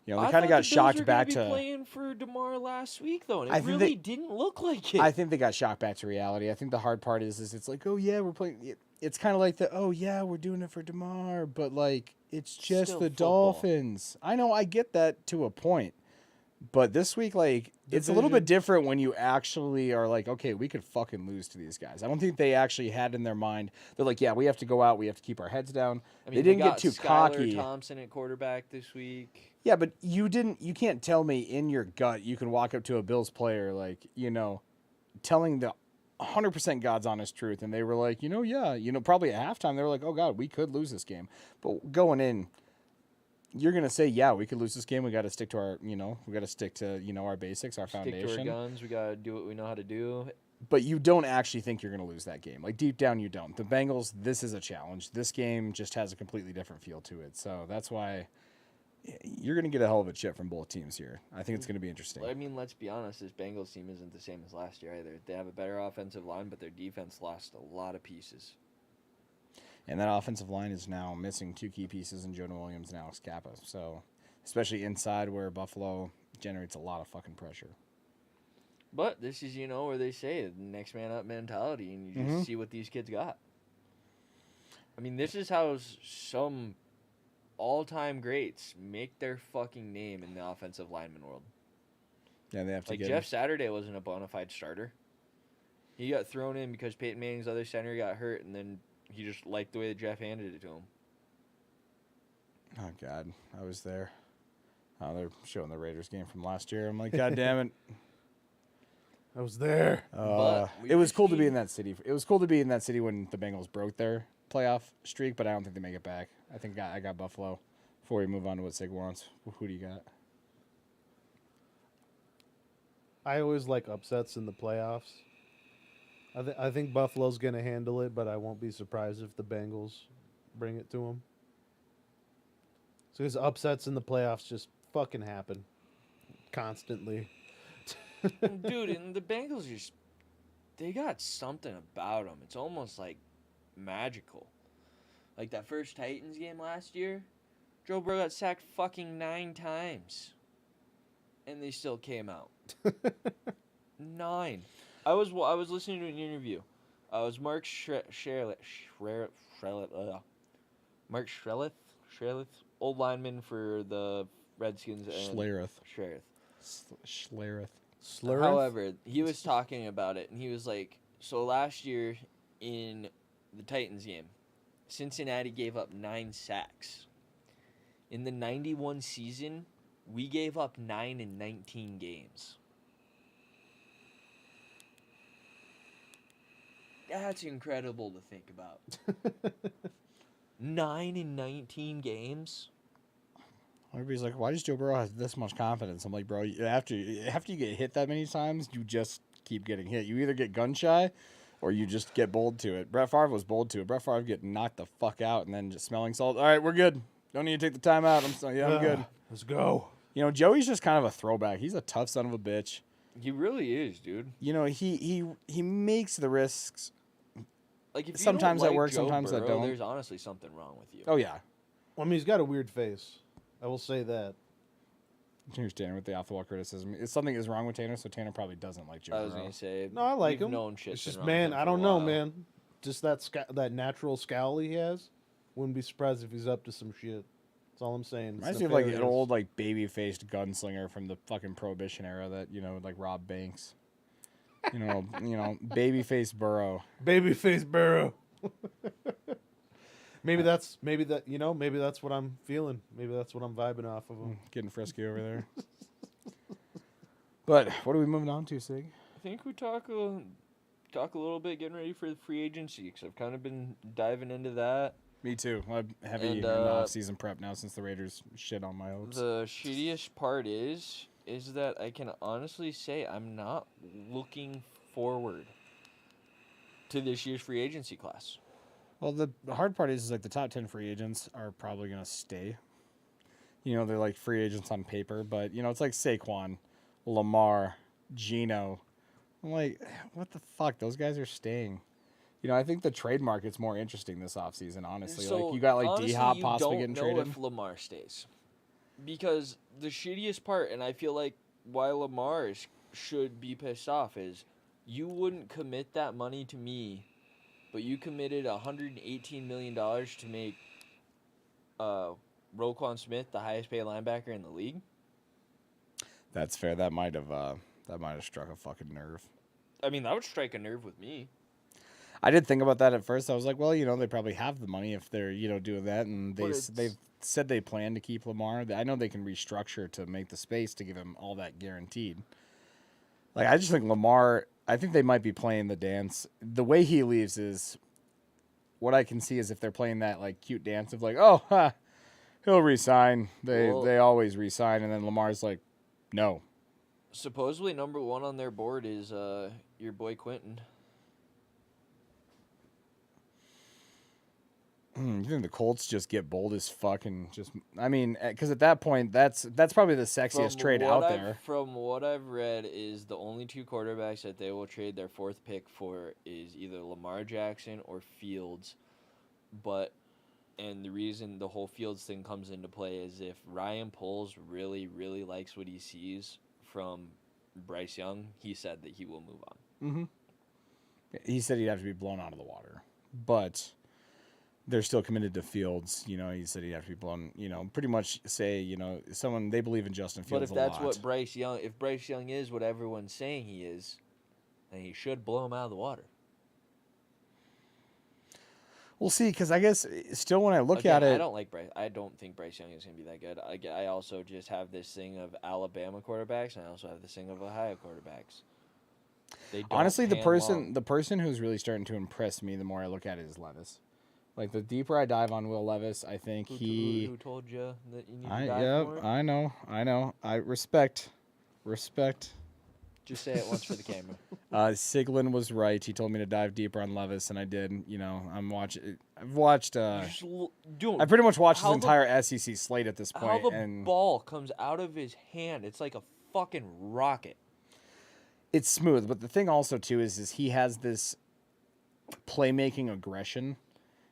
You know, they kind of got shocked back to... playing for DeMar last week, though, and I it think really didn't look like it. I think they got shocked back to reality. I think the hard part is it's like, oh, yeah, we're playing... It's kind of like oh, yeah, we're doing it for DeMar, but, like, it's just Still the football. Dolphins. I know, I get that to a point. But this week, like, it's a little bit different when you actually are like, okay, we could fucking lose to these guys. I don't think they actually had in their mind, they're like, yeah, we have to go out, we have to keep our heads down. I mean, They didn't got get too Skylar cocky. Thompson at quarterback this week. Yeah, but you can't tell me in your gut you can walk up to a Bills player, like, you know, telling the 100% God's honest truth, and they were like, probably at halftime, they were like, oh, God, we could lose this game. But going in, you're going to say, yeah, we could lose this game. We got to stick to our, we got to stick to, our basics, our Stick foundation. to our guns. We got to do what we know how to do. but you don't actually think you're going to lose that game. Like deep down, you don't. The Bengals, this is a challenge. This game just has a completely different feel to it. So that's why you're going to get a hell of a chip from both teams here. I think it's going to be interesting. I mean, let's be honest. This Bengals team isn't the same as last year either. They have a better offensive line, but their defense lost a lot of pieces. And that offensive line is now missing 2 key pieces in Jonah Williams and Alex Kappa. So, especially inside where Buffalo generates a lot of fucking pressure. But this is, where they say the next man up mentality, and you just see what these kids got. I mean, this is how some all-time greats make their fucking name in the offensive lineman world. Yeah, they have to Like get Jeff Saturday wasn't a bona fide starter. He got thrown in because Peyton Manning's other center got hurt, and then he just liked the way that Jeff handed it to him. Oh, God. I was there. Oh, they're showing the Raiders game from last year. I'm like, God damn it. I was there. But we It was were cool to be seeing- in that city. It was cool to be in that city when the Bengals broke their playoff streak, but I don't think they make it back. I think I got Buffalo. Before we move on to what Sig wants, who do you got? I always like upsets in the playoffs. I think Buffalo's going to handle it, but I won't be surprised if the Bengals bring it to them. So his upsets in the playoffs just fucking happen constantly. Dude, and the Bengals they got something about them. It's almost like magical. Like that first Titans game last year, Joe Burrow got sacked fucking 9 times. And they still came out. 9. I was listening to an interview. It was Mark Shreleth, old lineman for the Redskins. And Schlereth. Slurry. However, he was talking about it, and he was like, so last year in the Titans game, Cincinnati gave up 9 sacks. In the 91 season, we gave up 9 in 19 games. That's incredible to think about. 9 in 19 games? Everybody's like, why does Joe Burrow have this much confidence? I'm like, bro, after you get hit that many times, you just keep getting hit. You either get gun shy or you just get bold to it. Brett Favre was bold to it. Brett Favre get knocked the fuck out and then just smelling salt. All right, we're good. Don't need to take the time out. I'm good. Let's go. Joey's just kind of a throwback. He's a tough son of a bitch. He really is, dude. He makes the risks. Like if you Sometimes don't that like works, Joe sometimes that Burrow, don't. There's honestly something wrong with you. Oh, yeah. Well, I mean, he's got a weird face. I will say that. Here's Tanner with the off-the-wall criticism. Something is wrong with Tanner, so Tanner probably doesn't like Joe I was Burrow. gonna say. No, I like we've him. known shit's It's been just, wrong man, with him I for a don't know, while. man. Just that natural scowl he has. Wouldn't be surprised if he's up to some shit. That's all I'm saying. It's Reminds me of like an nefarious. old like baby-faced gunslinger from the fucking Prohibition era that like Rob Banks. Baby-faced Burrow. Babyface Burrow. maybe that's what I'm feeling. Maybe that's what I'm vibing off of him. Getting frisky over there. But what are we moving on to, Sig? I think we talk a little bit getting ready for the free agency because I've kind of been diving into that. Me too. I'm heavy And, in off-season prep now since the Raiders shit on my hopes. The shittiest part is that I can honestly say I'm not looking forward to this year's free agency class. Well, the hard part is like the top 10 free agents are probably going to stay. They're like free agents on paper, but, it's like Saquon, Lamar, Geno. I'm like, what the fuck? Those guys are staying. I think the trade market's more interesting this offseason, honestly. So, like, you got like honestly, D-Hop you possibly don't getting know traded. if Lamar stays. Because the shittiest part, and I feel like why Lamar should be pissed off, is you wouldn't commit that money to me, but you committed $118 million to make Roquan Smith the highest paid linebacker in the league. That's fair. That might have struck a fucking nerve. I mean, that would strike a nerve with me. I did think about that at first. I was like, well, they probably have the money if they're, doing that. And they've said they plan to keep Lamar. I know they can restructure to make the space to give him all that guaranteed. Like, I just think Lamar, I think they might be playing the dance. The way he leaves is, what I can see is if they're playing that, like, cute dance of like, oh, he'll resign. They always resign. And then Lamar's like, no. Supposedly number 1 on their board is your boy Quentin. You think the Colts just get bold as fuck and just? I mean, because at that point, that's probably the sexiest trade out there. From what I've read, is the only 2 quarterbacks that they will trade their 4th pick for is either Lamar Jackson or Fields. And the reason the whole Fields thing comes into play is if Ryan Poles really, really likes what he sees from Bryce Young, he said that he will move on. Mm-hmm. He said he'd have to be blown out of the water, but they're still committed to Fields. You know, he said he'd have to be blown. You know, pretty much say, you know, someone they believe in Justin Fields. But if that's what Bryce Young, if Bryce Young is what everyone's saying he is, then he should blow him out of the water. We'll see, because I guess still when I look at it, I don't like Bryce. I don't think Bryce Young is going to be that good. I also just have this thing of Alabama quarterbacks, and I also have this thing of Ohio quarterbacks. They don't honestly, the pan person well. the person who's really starting to impress me the more I look at it is Levis. Like, the deeper I dive on Will Levis, I think Who told you that you need to dive more? I know. I respect. Just say it once for the camera. Siglin was right. He told me to dive deeper on Levis, and I did. You know, I've watched. I pretty much watched his entire SEC slate at this point. How the ball comes out of his hand, it's like a fucking rocket. It's smooth, but the thing also too is he has this playmaking aggression,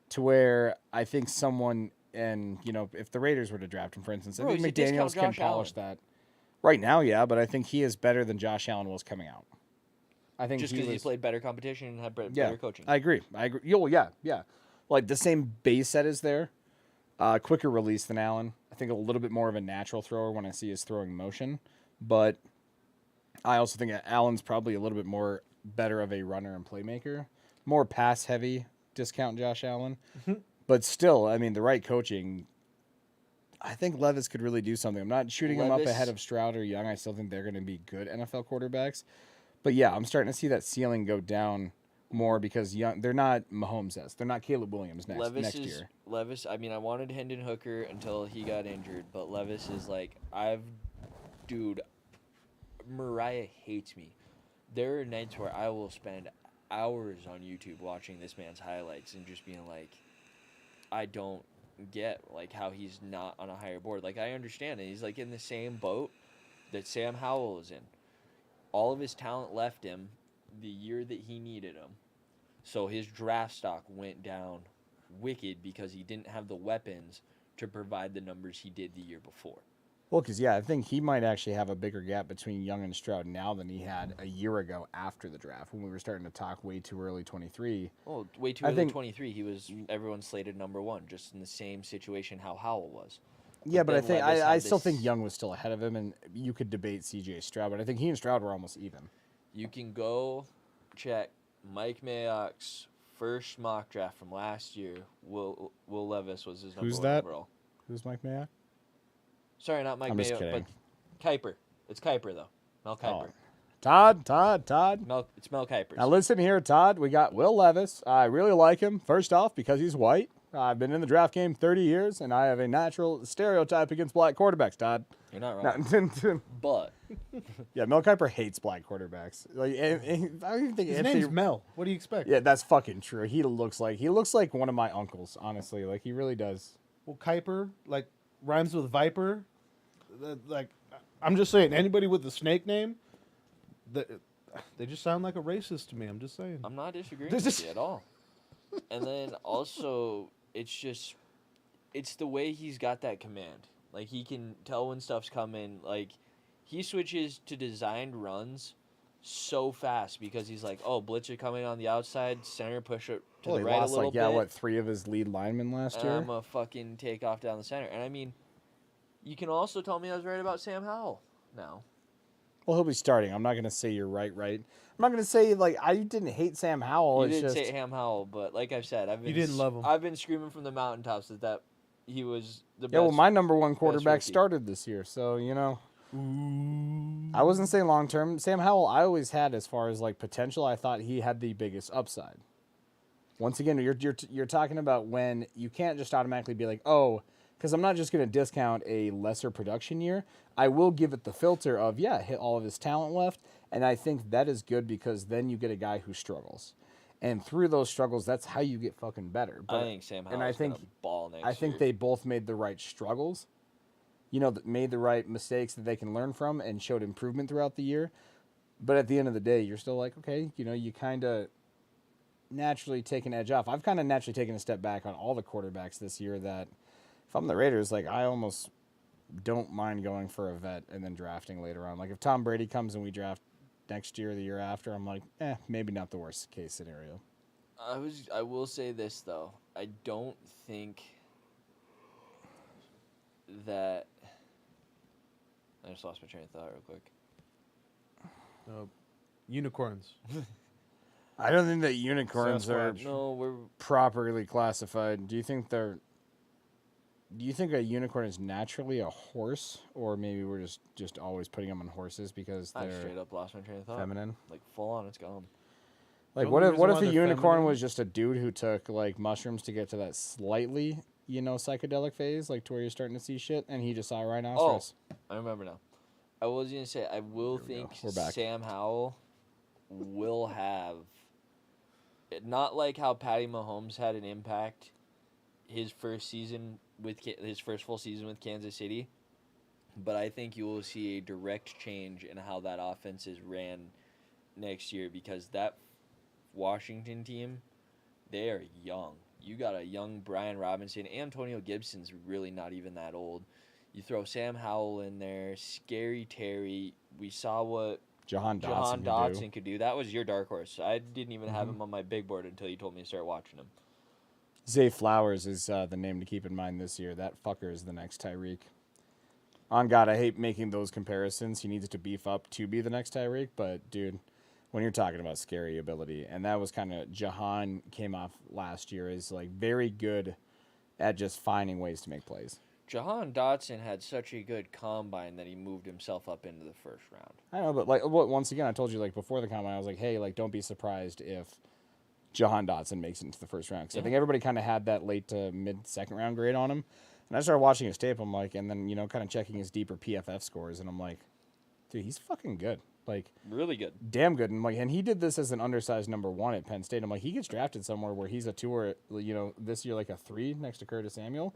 to where I think someone, and you know, if the Raiders were to draft him, for instance, I think McDaniels can polish that. Right now, yeah, but I think he is better than Josh Allen was coming out. I think just because he played better competition and had better coaching. I agree. Yeah. Like, the same base set is there. Quicker release than Allen. I think a little bit more of a natural thrower when I see his throwing motion. But I also think that Allen's probably a little bit more better of a runner and playmaker. More pass heavy, discount Josh Allen. But still, I mean, the right coaching, I think Levis could really do something. I'm not shooting him up ahead of Stroud or Young. I still think they're going to be good NFL quarterbacks. But yeah, I'm starting to see that ceiling go down more because they're not Mahomes-esque. They're not Caleb Williams next year. Levis, I mean, I wanted Hendon Hooker until he got injured, but Levis is like, dude, Mariah hates me. There are nights where I will spend hours on YouTube watching this man's highlights and just being like, I don't get like how he's not on a higher board. Like, I understand it. He's like in the same boat that Sam Howell is in. All of his talent left him the year that he needed him. So his draft stock went down wicked because he didn't have the weapons to provide the numbers he did the year before. Well, because, yeah, I think he might actually have a bigger gap between Young and Stroud now than he had a year ago after the draft when we were starting to talk way too early 23. Well, way too early 23. He was everyone slated number 1, just in the same situation how Howell was. Yeah, but I still think Young was still ahead of him, and you could debate C.J. Stroud, but I think he and Stroud were almost even. You can go check Mike Mayock's first mock draft from last year. Will Levis was his number 1 overall. Who's Mike Mayock? Sorry, not Mike Mayock, but Kiper. It's Kiper, though. Mel Kiper. Todd. It's Mel Kiper. Now listen here, Todd. We got Will Levis. I really like him, first off, because he's white. I've been in the draft game 30 years, and I have a natural stereotype against black quarterbacks, Todd. You're not wrong. But yeah, Mel Kiper hates black quarterbacks. Like, I don't even think his name's Mel. What do you expect? Yeah, that's fucking true. He looks like one of my uncles, honestly. Like, he really does. Well, Kiper, like, rhymes with Viper. Like, I'm just saying, anybody with the snake name, they just sound like a racist to me. I'm just saying. I'm not disagreeing with you at all. And then also, it's the way he's got that command. Like, he can tell when stuff's coming. Like, he switches to designed runs so fast because he's like, oh, blitz are coming on the outside, center push it to the right a little bit. 3 of his lead linemen last year? I'm going to fucking take off down the center. And, I mean, you can also tell me I was right about Sam Howell now. Well, he'll be starting. I'm not going to say you're right. I'm not going to say, like, I didn't hate Sam Howell. You didn't say Sam Howell, but like I've said, you didn't love him. I've been screaming from the mountaintops that he was the best. Yeah, well, my number 1 quarterback started this year, so, you know. Ooh. I wasn't saying long-term. Sam Howell, I always had, as far as, like, potential, I thought he had the biggest upside. Once again, you're talking about when you can't just automatically be like, oh, because I'm not just going to discount a lesser production year. I will give it the filter of, hit all of his talent left, And I think that is good because then you get a guy who struggles. And through those struggles, that's how you get fucking better. I think Sam Howell's gonna ball next year. I think they both made the right struggles, made the right mistakes that they can learn from and showed improvement throughout the year. But at the end of the day, you're still like, okay, you kind of naturally take an edge off. I've kind of naturally taken a step back on all the quarterbacks this year that if I'm the Raiders, like I almost don't mind going for a vet and then drafting later on. Like if Tom Brady comes and we draft next year or the year after, I'm like, maybe not the worst case scenario. I will say this though. I don't think that I just lost my train of thought real quick. Unicorns. I don't think that unicorns are we're properly classified. Do you think a unicorn is naturally a horse, or maybe we're just always putting them on horses because I they're straight up lost my train of thought. feminine? Like full on, it's gone. Like The what only if reason a why they're unicorn feminine- was just a dude who took like mushrooms to get to that slightly, psychedelic phase, like to where you're starting to see shit, and he just saw a rhinoceros. I remember now. I was gonna say I will There we think go. We're back. Sam Howell will have not like how Patty Mahomes had an impact his first season his first full season with Kansas City, but I think you will see a direct change in how that offense is ran next year because that Washington team, they are young. You got a young Brian Robinson. Antonio Gibson's really not even that old. You throw Sam Howell in there, Scary Terry. We saw what Jahan Jahan Dotson, Dotson could do. That was your dark horse. I didn't even have him on my big board until you told me to start watching him. Zay Flowers is the name to keep in mind this year. That fucker is the next Tyreek. On God, I hate making those comparisons. He needs to beef up to be the next Tyreek, but dude, when you're talking about scary ability, and that was kind of Jahan came off last year is like very good at just finding ways to make plays. Jahan Dotson had such a good combine that he moved himself up into the first round. I know, but like once again, I told you like before the combine, I was like, hey, like don't be surprised if Jahan Dotson makes it into the first round because I think everybody kind of had that late to mid second round grade on him, and I started watching his tape. I'm like, and then kind of checking his deeper PFF scores, and I'm like, dude, he's fucking good. Like Really good. damn good. And like, and he did this as an undersized number 1 at Penn State. I'm like, he gets drafted somewhere where he's a 2 or this year like a 3 next to Curtis Samuel.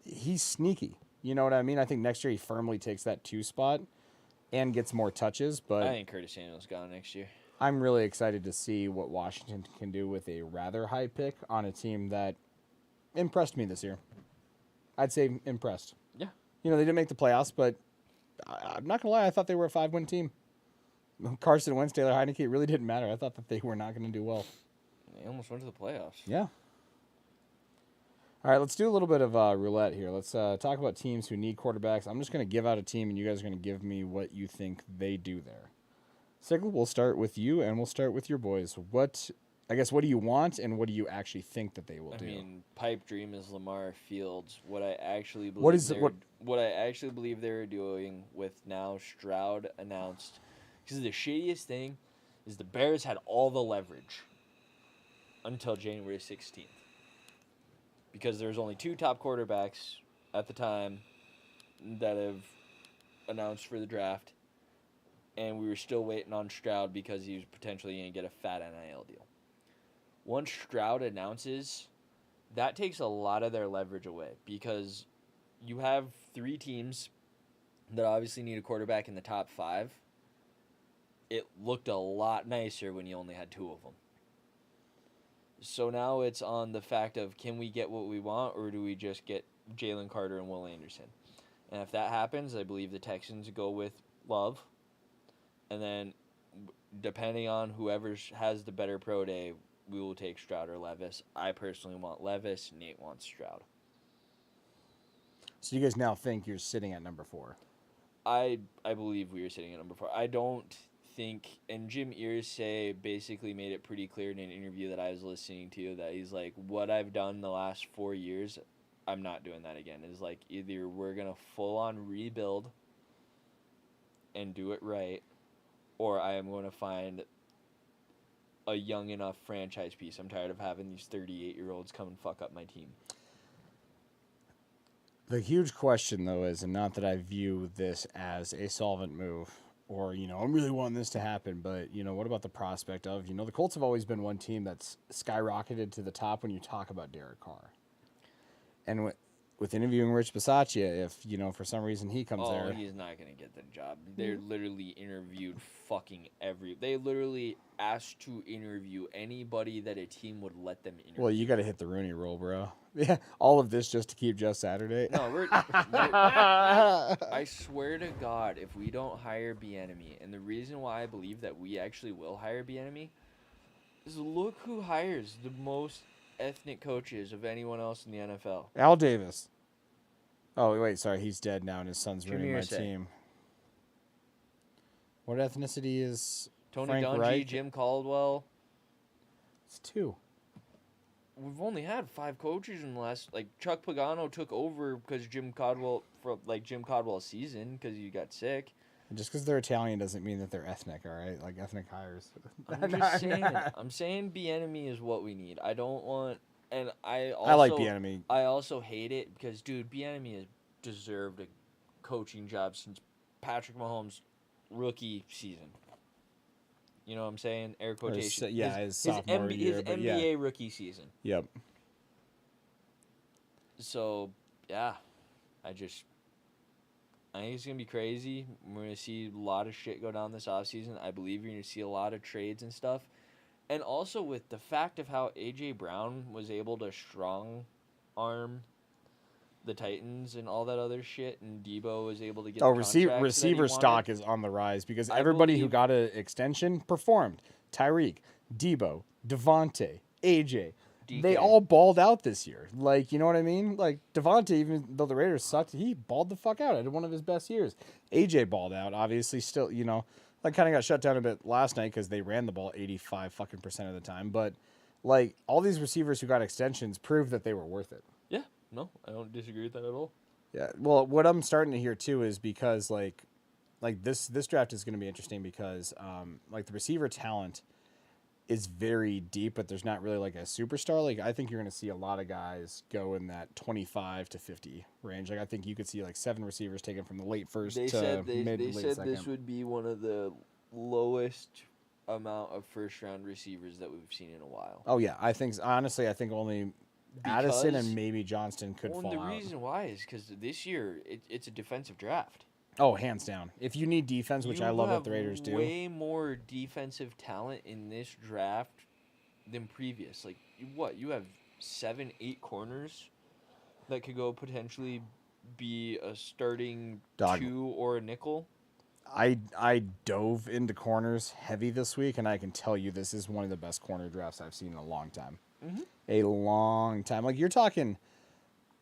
He's sneaky. You know what I mean? I think next year he firmly takes that 2 spot and gets more touches. But I think Curtis Samuel's gone next year. I'm really excited to see what Washington can do with a rather high pick on a team that impressed me this year. I'd say impressed. Yeah. They didn't make the playoffs, but I'm not gonna lie, I thought they were a 5-win team. Carson Wentz, Taylor Heineke, it really didn't matter. I thought that they were not going to do well. They almost went to the playoffs. Yeah. All right, let's do a little bit of roulette here. Let's talk about teams who need quarterbacks. I'm just going to give out a team, and you guys are going to give me what you think they do there. Sigel, we'll start with you, and we'll start with your boys. What do you want, and what do you actually think that they will do? I mean, pipe dream is Lamar Fields. What I actually believe what I actually believe they're doing with now Stroud announced. Because the shittiest thing is the Bears had all the leverage until January 16th. Because there's only 2 top quarterbacks at the time that have announced for the draft. And we were still waiting on Stroud because he was potentially going to get a fat NIL deal. Once Stroud announces, that takes a lot of their leverage away. Because you have 3 teams that obviously need a quarterback in the top 5. It looked a lot nicer when you only had 2 of them. So now it's on the fact of, can we get what we want, or do we just get Jalen Carter and Will Anderson? And if that happens, I believe the Texans go with Love. And then, depending on whoever has the better pro day, we will take Stroud or Levis. I personally want Levis. Nate wants Stroud. So you guys now think you're sitting at number 4? I believe we are sitting at number 4. I don't think, and Jim Irsay basically made it pretty clear in an interview that I was listening to, that he's like, what I've done the last 4 years, I'm not doing that again. It's like, either we're going to full on rebuild and do it right, or I am going to find a young enough franchise piece. I'm tired of having these 38-year-olds come and fuck up my team. The huge question, though, is, and not that I view this as a solvent move, or, I'm really wanting this to happen, but, what about the prospect of, the Colts have always been one team that's skyrocketed to the top when you talk about Derek Carr. And with interviewing Rich Bisaccia, if, for some reason he comes there. He's not going to get the job. They're literally interviewed they literally asked to interview anybody that a team would let them interview. Well, you got to hit the Rooney Rule, bro. Yeah, all of this just to keep Jeff Saturday. No, I swear to God, if we don't hire Bieniemy, and the reason why I believe that we actually will hire Bieniemy is look who hires the most ethnic coaches of anyone else in the NFL. Al Davis. Oh, wait, sorry, he's dead now, and his son's Jimmy running my Irsay. team. What ethnicity is Tony Frank Dungy, Reich? Jim Caldwell. It's 2. We've only had 5 coaches in the last. Chuck Pagano took over because Jim Caldwell's season because he got sick. And just because they're Italian doesn't mean that they're ethnic, all right? Like ethnic hires. I'm just saying. I'm saying Bieniemy is what we need. I don't want, and I like Bieniemy. I also hate it because, dude, Bieniemy has deserved a coaching job since Patrick Mahomes' rookie season. You know what I'm saying? Air quotation. His sophomore year. His but NBA rookie season. Yep. So, yeah, I think it's going to be crazy. We're going to see a lot of shit go down this offseason. I believe you're going to see a lot of trades and stuff. And also with the fact of how A.J. Brown was able to strong arm the Titans and all that other shit, and Debo was able to get the receiver stock is on the rise because everybody who got an extension performed. Tyreek, Debo, Devontae, AJ. DK. They all balled out this year. Like, you know what I mean? Like, Devontae, even though the Raiders sucked, he balled the fuck out. Had one of his best years. AJ balled out, obviously, still, that kind of got shut down a bit last night because they ran the ball 85% of the time. But, like, all these receivers who got extensions proved that they were worth it. Yeah, no, I don't disagree with that at all. Yeah, well, what I'm starting to hear, too, is because, like this draft is going to be interesting because, the receiver talent is very deep, but there's not really like a superstar. Like, I think you're going to see a lot of guys go in that 25 to 50 range. Like, I think you could see like 7 receivers taken from the late first They to said late second. this would be one of the lowest amount of first-round receivers that we've seen in a while. Oh yeah, I think only Addison and maybe Johnston could fall the out. reason why is because this year it's a defensive draft. Oh, hands down. If you need defense, which I love that the Raiders do, do. way more defensive talent in this draft than previous. Like, you have 7, 8 corners that could go potentially be a starting 2 or a nickel. I dove into corners heavy this week, and I can tell you this is one of the best corner drafts I've seen in a long time. Mm-hmm. A long time. Like, you're talking.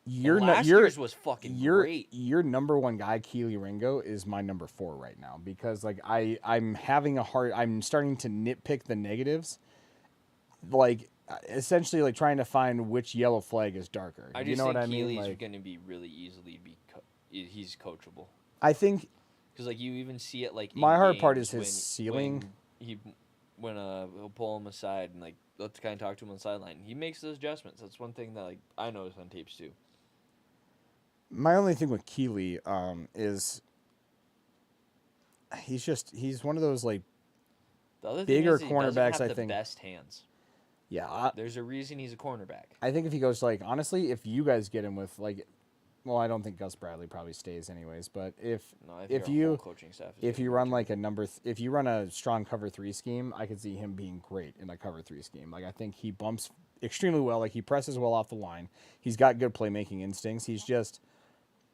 Last year's was fucking great. Your number 1 guy, Keely Ringo, is my number 4 right now because like I'm starting to nitpick the negatives, like essentially like trying to find which yellow flag is darker. I just you know think what I mean? Keely's Like, going to be really easily he's coachable. I think because like you even see it like my in hard part games is his ceiling. When he'll pull him aside and like let's kind of talk to him on the sideline. He makes those adjustments. That's one thing that like I notice on tapes too. My only thing with Keely is he's one of those like the other bigger thing is he doesn't cornerbacks. have I think the best hands. Yeah, there's a reason he's a cornerback. I think if he goes like honestly, if you guys get him with like, well, I don't think Gus Bradley probably stays anyways. But if you run like if you run a strong cover 3 scheme, I could see him being great in a cover 3 scheme. Like I think he bumps extremely well. Like he presses well off the line. He's got good playmaking instincts.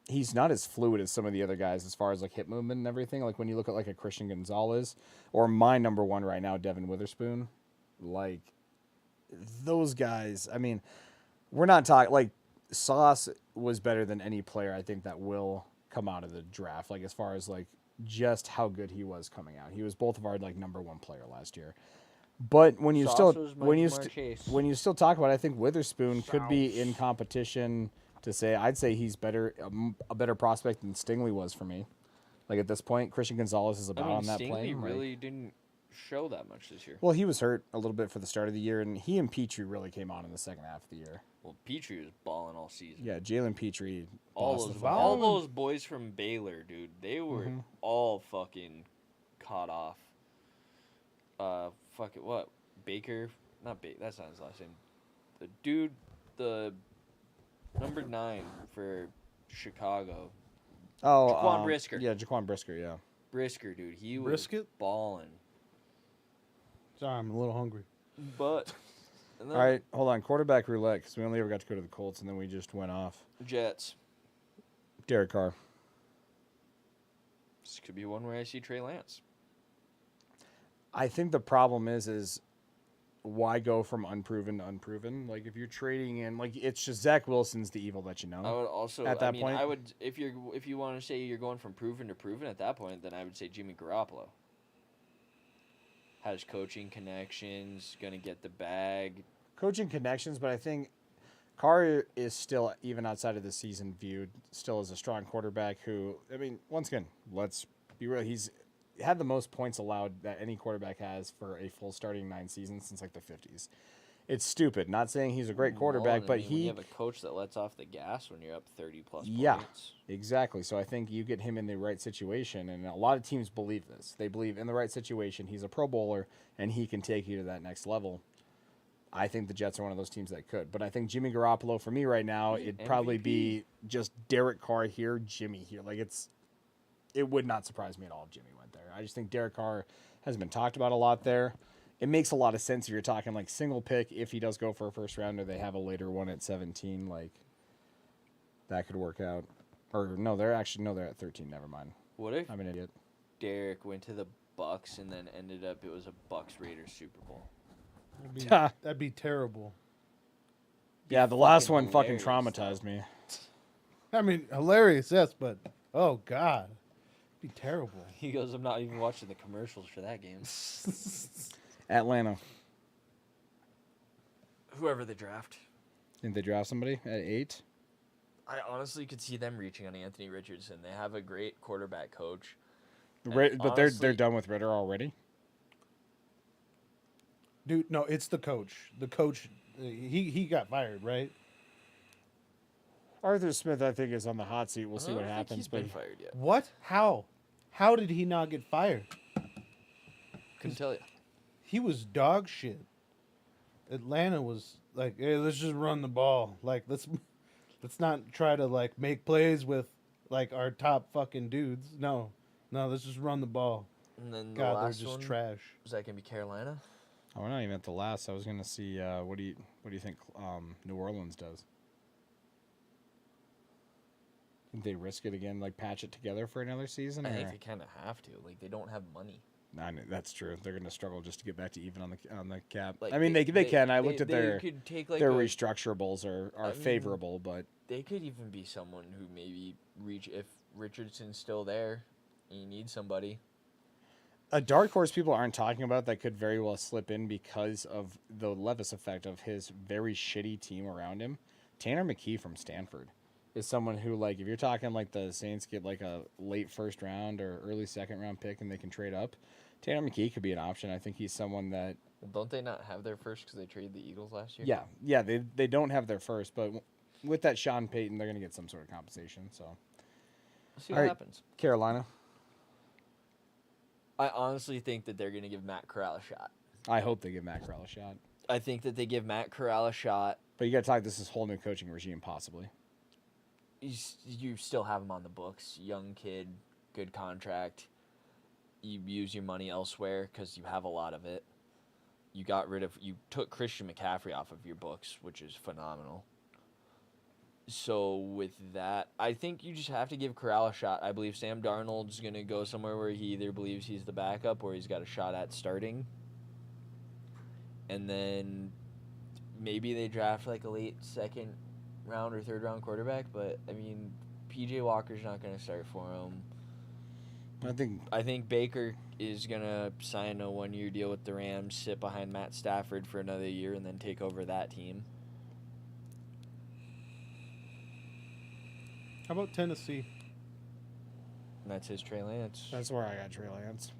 He's not as fluid as some of the other guys as far as like hip movement and everything. Like when you look at like a Christian Gonzalez or my number 1 right now, Devin Witherspoon, like those guys. I mean, we're not talking like Sauce was better than any player I think that will come out of the draft. Like as far as like just how good he was coming out, he was both of our like number 1 player last year. But when you when you still talk about it, I think Witherspoon could be in competition. I'd say he's a better prospect than Stingley was for me. Like at this point, Christian Gonzalez is about on that plane. Stingley really didn't show that much this year. Well, he was hurt a little bit for the start of the year, and he and Petrie really came on in the second half of the year. Well, Petrie was balling all season. Yeah, Jalen Petrie. All those boys from Baylor, dude, they were all fucking hot off. Fuck it, what? Baker? Not Baker. That's not his last name. The dude, the number 9 for Chicago. Oh, Jaquan Brisker. Yeah, Jaquan Brisker. Yeah. Brisker, dude. He was Brisket? balling. Sorry, I'm a little hungry. But and then All right, hold on. Quarterback roulette, because we only ever got to go to the Colts, and then we just went off. Jets. Derek Carr. This could be one where I see Trey Lance. I think the problem is why go from unproven to unproven? Like, if you're trading in, like, it's just Zach Wilson's the evil that you know. I would also At that point? I would if you want to say you're going from proven to proven at that point, then I would say Jimmy Garoppolo. Has coaching connections, gonna get the bag. Coaching connections, but I think Carr is still, even outside of the season, viewed still as a strong quarterback who, I mean, once again, let's be real, he's had the most points allowed that any quarterback has for a full starting 9 seasons since like the 50s. It's stupid. Not saying he's a great quarterback, Well, but I mean, when he you have a coach that lets off the gas when you're up 30 plus Yeah. points. Exactly. So I think you get him in the right situation, and a lot of teams believe this. They believe in the right situation, he's a Pro Bowler, and he can take you to that next level. I think the Jets are one of those teams that could. But I think Jimmy Garoppolo, for me right now, He's it'd probably be just Derek Carr here, Jimmy here. Like, it would not surprise me at all if Jimmy went there. I just think Derek Carr has been talked about a lot there. It makes a lot of sense if you're talking like single pick, if he does go for a first round or they have a later one at 17, like that could work out. Or no, they're at 13. Never mind. What if I'm an idiot. Derek went to the Bucks and then ended up it was a Bucks Raiders Super Bowl? That'd be terrible. Yeah, the last fucking one fucking hilarious, traumatized me. I mean, hilarious, yes, but oh god, it'd be terrible. He goes, I'm not even watching the commercials for that game. Atlanta. Whoever they draft. Think they draft somebody at 8? I honestly could see them reaching on Anthony Richardson. They have a great quarterback coach. And But they're honestly- done with Ritter already. Dude, no, it's the coach. The coach, he got fired, right? Arthur Smith, I think, is on the hot seat. We'll see I what don't think happens. He's But been fired yet. What? How? How did he not get fired? Couldn't tell you. He was dog shit. Atlanta was like, hey, let's just run the ball. Like, let's not try to like make plays with like our top fucking dudes. No, let's just run the ball. And then the God, they're last just one, trash. was that gonna be Carolina? oh, we're not even at the last. I was gonna see what do you think New Orleans does? Think they risk it again, like patch it together for another season? I or? think they kind of have to. Like they don't have money. Nah, that's true. They're gonna struggle just to get back to even on the cap. Like I mean, they can. I looked at they their could take like their a, restructurables are I mean, favorable, but they could even be someone who maybe reach if Richardson's still there. And you need somebody. a dark horse people aren't talking about that could very well slip in because of the Levis effect of his very shitty team around him. Tanner McKee from Stanford is someone who, like, if you're talking like the Saints get like a late first round or early second round pick and they can trade up, Tanner McKee could be an option. I think he's someone that Well, don't they not have their first because they traded the Eagles last year? yeah, they don't have their first, but with that Sean Payton, they're going to get some sort of compensation. So Let's see All what right. happens. Carolina, I honestly think that they're going to give Matt Corral a shot. I hope they give Matt Corral a shot. I think that they give Matt Corral a shot. But you got to talk this whole new coaching regime, possibly. You still have him on the books. Young kid, good contract. You use your money elsewhere because you have a lot of it. You took Christian McCaffrey off of your books, which is phenomenal. So with that, I think you just have to give Corral a shot. I believe Sam Darnold's going to go somewhere where he either believes he's the backup or he's got a shot at starting. And then maybe they draft like a late second round or third round quarterback, but I mean, PJ Walker's not going to start for him. I think Baker is going to sign a 1-year deal with the Rams, sit behind Matt Stafford for another year, and then take over that team. How about Tennessee? And that's his Trey Lance. That's where I got Trey Lance.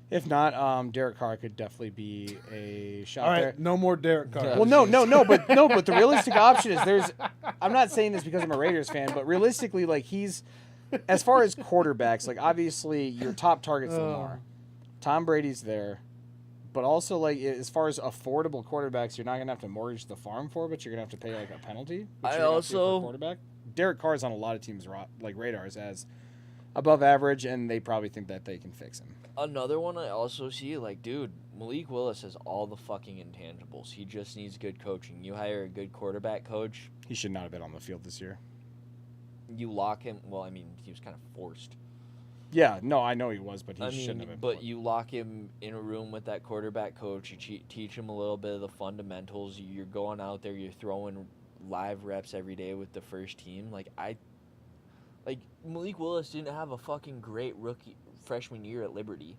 If not, Derek Carr could definitely be a shot All there. right, no more Derek Carr. Yeah. Well, but the realistic option is I'm not saying this because I'm a Raiders fan, but realistically, like he's as far as quarterbacks, like obviously your top target's Oh. Lamar. Tom Brady's there. But also, like, as far as affordable quarterbacks, you're not going to have to mortgage the farm for, but you're going to have to pay, like, a penalty. Which I you're gonna have to do for a also- quarterback. Derek Carr's on a lot of teams' radars as above average, and they probably think that they can fix him. Another one I also see, like, dude, Malik Willis has all the fucking intangibles. He just needs good coaching. You hire a good quarterback coach, He should not have been on the field this year. you lock him. Well, I mean, he was kind of forced. Yeah, no, I know he was, but he I shouldn't mean, have been. but you lock him in a room with that quarterback coach. You teach him a little bit of the fundamentals. You're going out there. You're throwing live reps every day with the first team. Like Malik Willis didn't have a fucking great rookie freshman year at Liberty.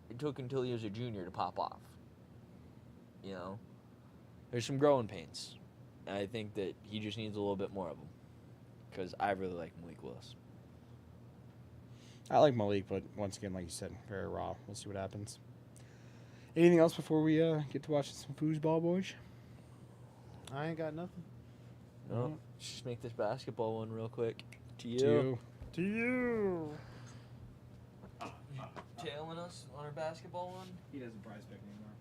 It took until he was a junior to pop off. You know, there's some growing pains. And I think that he just needs a little bit more of them. Because I really like Malik Willis. I like Malik, but once again, like you said, very raw. We'll see what happens. Anything else before we get to watching some foosball, boys? I ain't got nothing. No, just make this basketball one real quick. To you. To you. To you. Tailing us on our basketball one? He doesn't prize pick anymore.